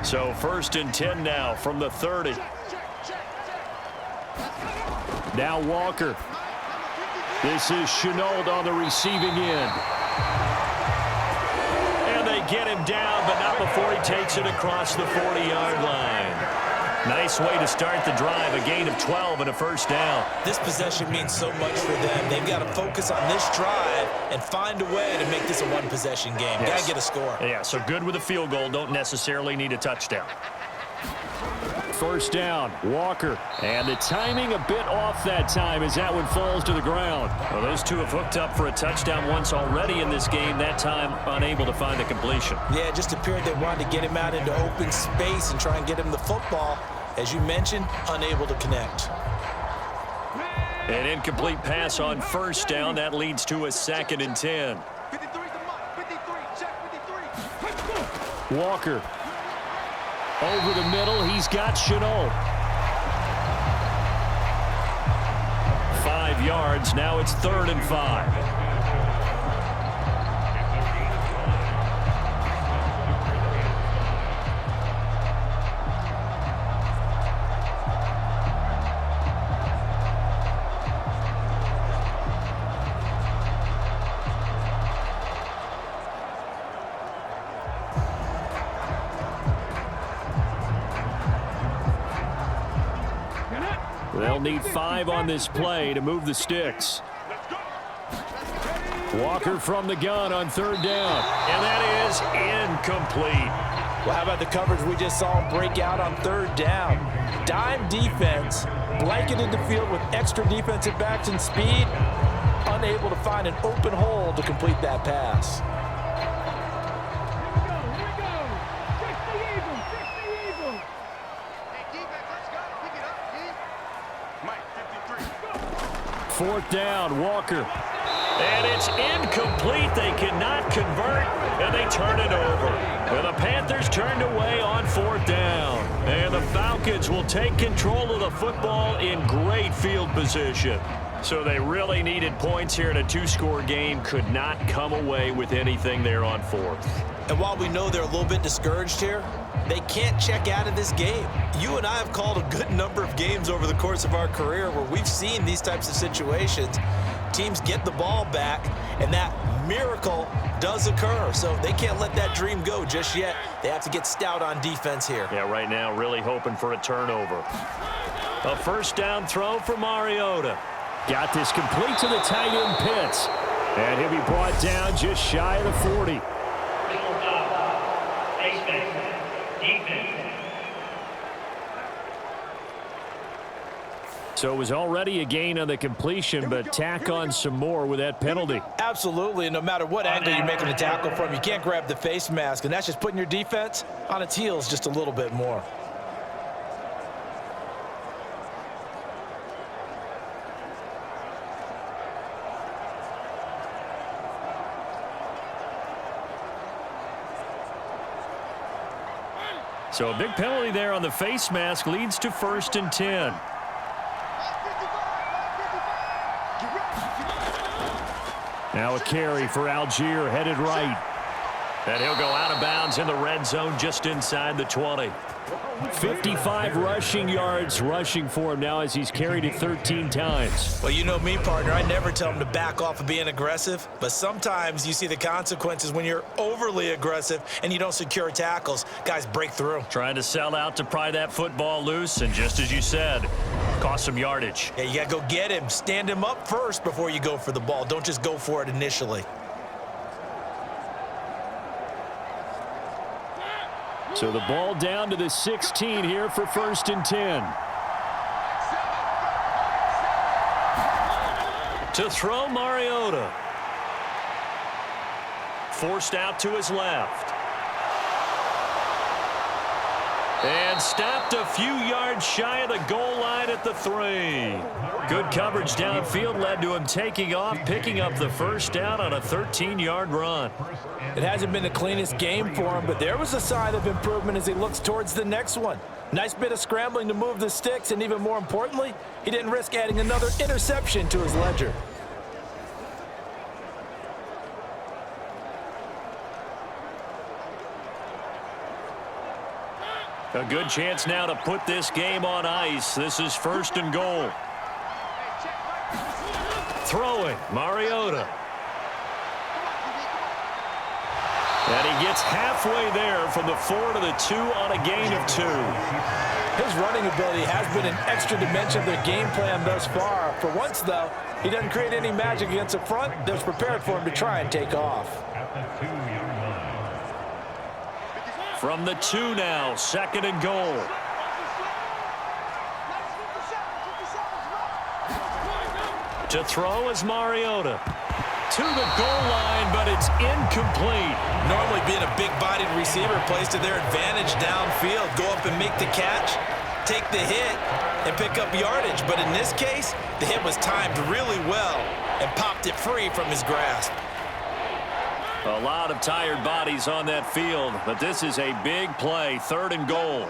S1: So 1st and 10 now from the 30. Now Walker. This is Chenault on the receiving end. And they get him down, but not before he takes it across the 40-yard line. Nice way to start the drive, a gain of 12 and a first down.
S4: This possession means so much for them. They've got to focus on this drive and find a way to make this a one-possession game.
S1: Yes.
S4: Got to get a score.
S1: Yeah, so good with a field goal. Don't necessarily need a touchdown. First down, Walker. And the timing a bit off that time as that one falls to the ground. Well, those two have hooked up for a touchdown once already in this game. That time unable to find a completion.
S4: Yeah, it just appeared they wanted to get him out into open space and try and get him the football. As you mentioned, unable to connect.
S1: An incomplete pass on first down. That leads to a 2nd and 10.
S5: 53 the mark. 53. Check 53.
S1: Walker. Over the middle, he's got Chenault. 5 yards. Now it's 3rd and 5. They'll need 5 on this play to move the sticks. Walker from the gun on 3rd down. And that is incomplete.
S3: Well, how about the coverage we just saw him break out on 3rd down? Dime defense, blanketed the field with extra defensive backs and speed, unable to find an open hole to complete that pass.
S1: Fourth down, Walker. And it's incomplete. They cannot convert, and they turn it over. And the Panthers turned away on 4th down. And the Falcons will take control of the football in great field position. So they really needed points here in a 2-score game. Could not come away with anything there on 4th.
S4: And while we know they're a little bit discouraged here, they can't check out of this game. You and I have called a good number of games over the course of our career where we've seen these types of situations. Teams get the ball back, and that miracle does occur. So they can't let that dream go just yet. They have to get stout on defense here.
S1: Yeah, right now really hoping for a turnover. A first down throw for Mariota. Got this complete to the tight end Pitts. And he'll be brought down just shy of the 40. So it was already a gain on the completion, but tack on some more with that penalty.
S3: Absolutely, and no matter what angle you're making the tackle from, you can't grab the face mask, and that's just putting your defense on its heels just a little bit more.
S1: So a big penalty there on the face mask leads to 1st and 10. Now a carry for Algier, headed right. And he'll go out of bounds in the red zone just inside the 20. 55 rushing yards rushing for him now as he's carried it 13 times.
S4: Well, you know me, partner. I never tell him to back off of being aggressive, but sometimes you see the consequences when you're overly aggressive and you don't secure tackles. Guys break through.
S1: Trying to sell out to pry that football loose, and just as you said, cost some yardage.
S4: Yeah, you got to go get him. Stand him up first before you go for the ball. Don't just go for it initially.
S1: So the ball down to the 16 here for 1st and 10. To throw Mariota. Forced out to his left. And stopped a few yards shy of the goal line at the 3. Good coverage downfield led to him taking off, picking up the first down on a 13-yard run.
S3: It hasn't been the cleanest game for him, but there was a sign of improvement as he looks towards the next one. Nice bit of scrambling to move the sticks, and even more importantly, he didn't risk adding another interception to his ledger.
S1: A good chance now to put this game on ice. This is 1st and goal. Throwing, Mariota. And he gets halfway there from the 4 to the 2 on a gain of 2.
S3: His running ability has been an extra dimension of their game plan thus far. For once, though, he doesn't create any magic against the front that's prepared for him to try and take off.
S1: From the 2 now, 2nd and goal. To throw is Mariota. To the goal line, but it's incomplete.
S3: Normally being a big-bodied receiver plays to their advantage downfield. Go up and make the catch, take the hit, and pick up yardage. But in this case, the hit was timed really well and popped it free from his grasp.
S1: A lot of tired bodies on that field, but this is a big play, 3rd and goal.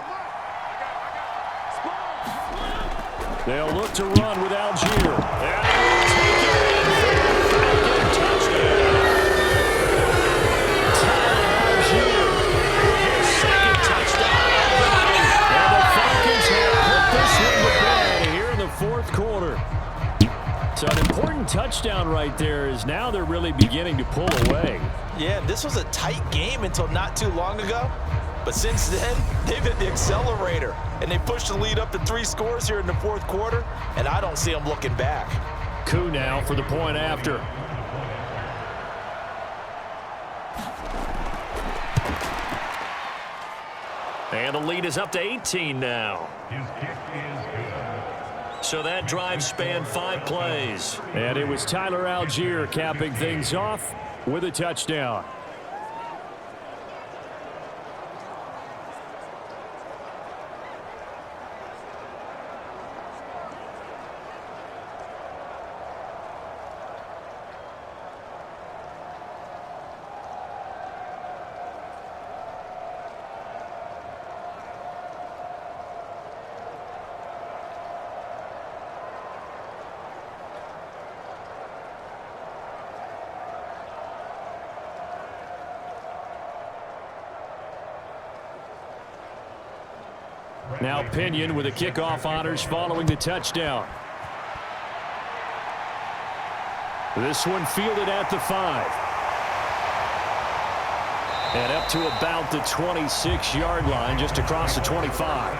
S1: They'll look to run with Algier. Algier, his 2nd touchdown. And the Falcons have put this one to bed here in the 4th quarter. So an important touchdown right there is now they're really beginning to pull away.
S3: Yeah, this was a tight game until not too long ago. But since then, they've hit the accelerator. And they pushed the lead up to 3 scores here in the 4th quarter. And I don't see them looking back.
S1: Coup now for the point after. And the lead is up to 18 now. So that drive spanned 5 plays. And it was Tyler Algier capping things off with a touchdown. Now Pinion with the kickoff honors following the touchdown. This one fielded at the 5. And up to about the 26-yard line, just across the 25.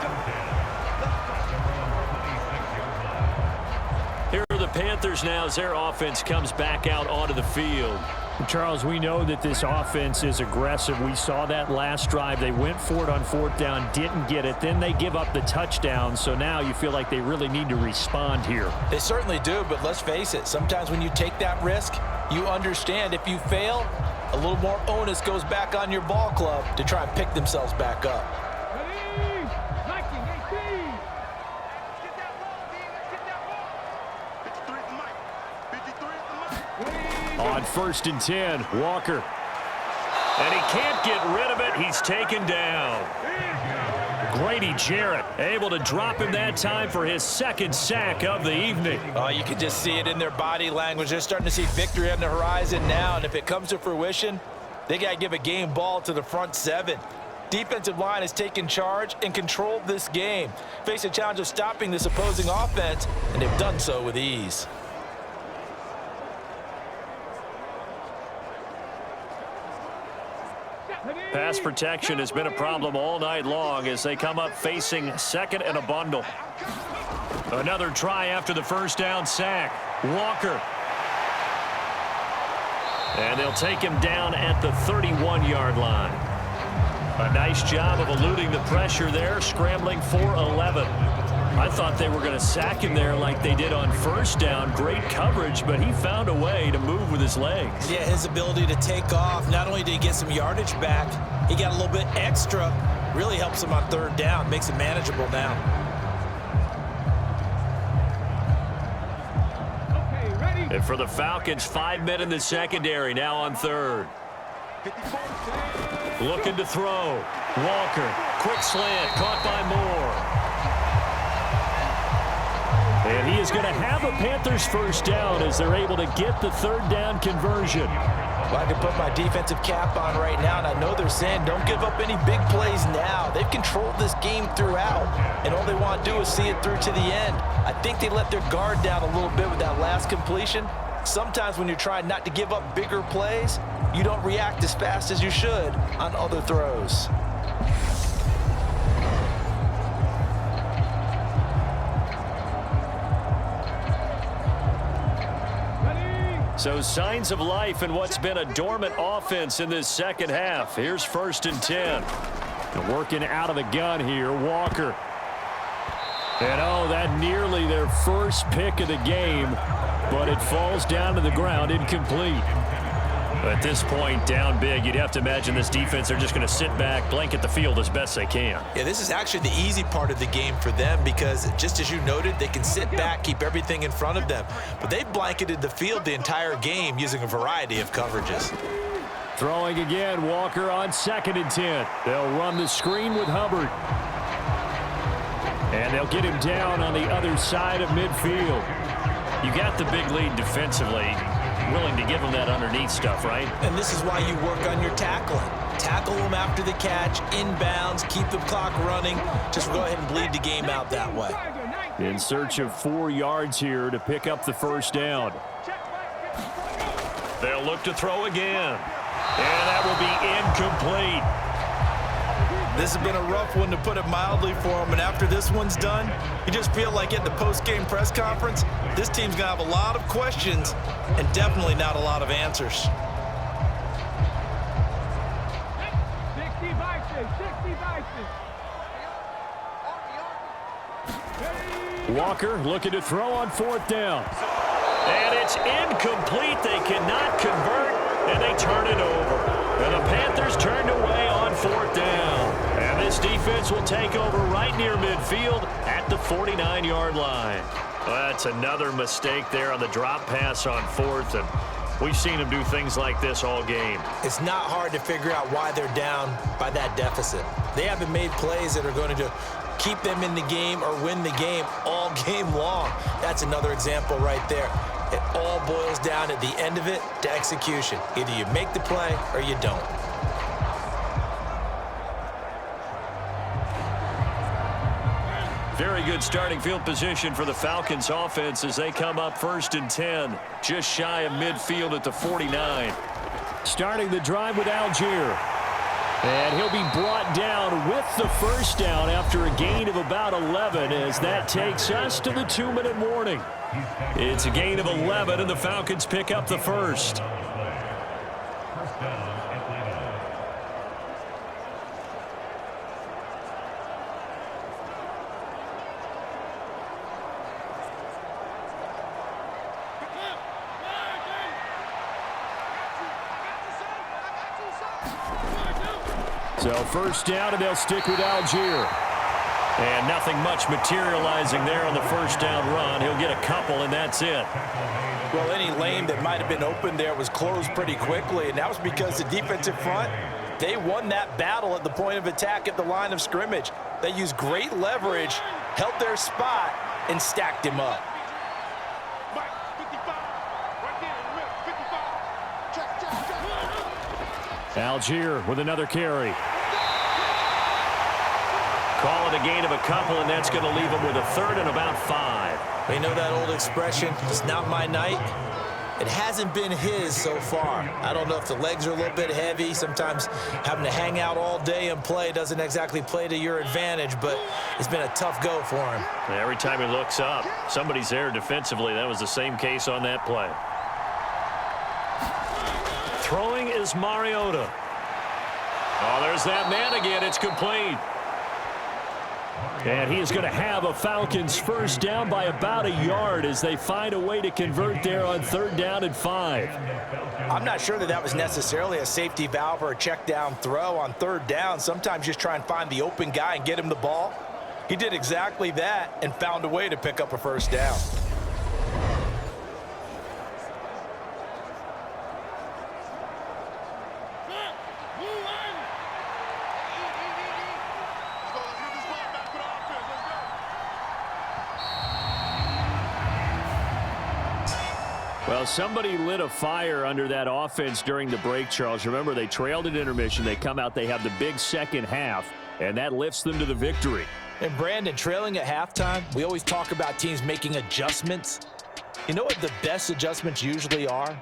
S1: Here are the Panthers now as their offense comes back out onto the field. Charles, we know that this offense is aggressive. We saw that last drive. They went for it on 4th down, didn't get it. Then they give up the touchdown. So now you feel like they really need to respond here.
S3: They certainly do, but let's face it. Sometimes when you take that risk, you understand if you fail, a little more onus goes back on your ball club to try and pick themselves back up.
S1: On 1st and 10, Walker. And he can't get rid of it. He's taken down. Grady Jarrett able to drop him that time for his 2nd sack of the evening.
S3: Oh, you can just see it in their body language. They're starting to see victory on the horizon now, and if it comes to fruition, they got to give a game ball to the front 7. Defensive line has taken charge and controlled this game. Face a challenge of stopping this opposing offense, and they've done so with ease.
S1: Pass protection has been a problem all night long as they come up facing 2nd and a bundle. Another try after the 1st down sack. Walker. And they'll take him down at the 31-yard line. A nice job of eluding the pressure there, scrambling for 11. I thought they were going to sack him there like they did on 1st down. Great coverage, but he found a way to move with his legs.
S3: Yeah, his ability to take off. Not only did he get some yardage back, he got a little bit extra Really helps them on third down, makes it manageable now.
S5: Okay, ready?
S1: And for the Falcons, 5 men in the secondary now on third. Looking to throw. Walker, quick slant, caught by Moore. And he is going to have a Panthers first down as they're able to get the third down conversion.
S3: Well, I can put my defensive cap on right now, and I know they're saying don't give up any big plays now. They've controlled this game throughout, and all they want to do is see it through to the end. I think they let their guard down a little bit with that last completion. Sometimes when you're trying not to give up bigger plays, you don't react as fast as you should on other throws.
S1: So signs of life in what's been a dormant offense in this second half. Here's 1st and 10. And working out of the gun here, Walker. And oh, that nearly their first pick of the game, but it falls down to the ground, incomplete. At this point, down big, you'd have to imagine this defense, they're just going to sit back, blanket the field as best they can.
S3: Yeah, this is actually the easy part of the game for them because, just as you noted, they can sit back, keep everything in front of them. But they've blanketed the field the entire game using a variety of coverages.
S1: Throwing again, Walker on 2nd and 10. They'll run the screen with Hubbard. And they'll get him down on the other side of midfield. You got the big lead defensively. Willing to give them that underneath stuff, right?
S3: And this is why you work on your tackling. Tackle them after the catch, inbounds, keep the clock running. Just go ahead and bleed the game out that way.
S1: In search of 4 yards here to pick up the first down. They'll look to throw again. And that will be incomplete.
S3: This has been a rough one, to put it mildly, for them. And after this one's done, you just feel like at the post-game press conference, this team's going to have a lot of questions and definitely not a lot of answers.
S5: 60 vices.
S1: Walker looking to throw on 4th down. And it's incomplete. They cannot convert, and they turn it over. And the Panthers turned away on 4th down. And this defense will take over right near midfield at the 49-yard line. Well, that's another mistake there on the drop pass on 4th, and we've seen them do things like this all game.
S3: It's not hard to figure out why they're down by that deficit. They haven't made plays that are going to keep them in the game or win the game all game long. That's another example right there. It all boils down at the end of it to execution. Either you make the play or you don't.
S1: Very good starting field position for the Falcons offense as they come up 1st and 10, just shy of midfield at the 49. Starting the drive with Algier. And he'll be brought down with the first down after a gain of about 11 as that takes us to the 2-minute warning. It's a gain of 11 and the Falcons pick up the first. So first down, and they'll stick with Algier. And nothing much materializing there on the first down run. He'll get a couple, and that's it.
S3: Well, any lane that might have been open there was closed pretty quickly, and that was because the defensive front, they won that battle at the point of attack at the line of scrimmage. They used great leverage, held their spot, and stacked him up.
S1: Algier with another carry. Call it a gain of a couple, and that's going to leave him with a 3rd and about 5.
S3: You know that old expression, it's not my night? It hasn't been his so far. I don't know if the legs are a little bit heavy. Sometimes having to hang out all day and play doesn't exactly play to your advantage, but it's been a tough go for him.
S1: Every time he looks up, somebody's there defensively. That was the same case on that play. Throwing is Mariota. Oh, there's that man again. It's complete. And he is going to have a Falcons first down by about a yard as they find a way to convert there on 3rd down and 5.
S3: I'm not sure that was necessarily a safety valve or a check down throw on 3rd down. Sometimes just try and find the open guy and get him the ball. He did exactly that and found a way to pick up a first down.
S1: Well, somebody lit a fire under that offense during the break, Charles. Remember, they trailed at intermission. They come out, they have the big second half, and that lifts them to the victory.
S3: And Brandon, trailing at halftime, we always talk about teams making adjustments. You know what the best adjustments usually are?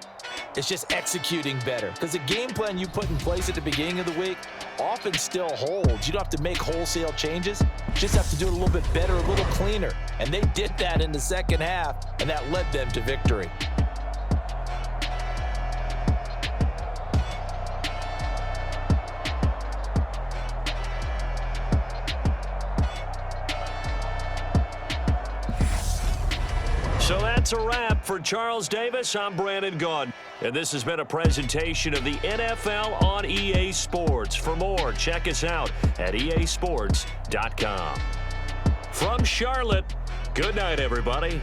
S3: It's just executing better. Because the game plan you put in place at the beginning of the week often still holds. You don't have to make wholesale changes. You just have to do it a little bit better, a little cleaner. And they did that in the second half, and that led them to victory.
S1: So that's a wrap for Charles Davis. I'm Brandon Gaudin, and this has been a presentation of the NFL on EA Sports. For more, check us out at easports.com. From Charlotte, good night, everybody.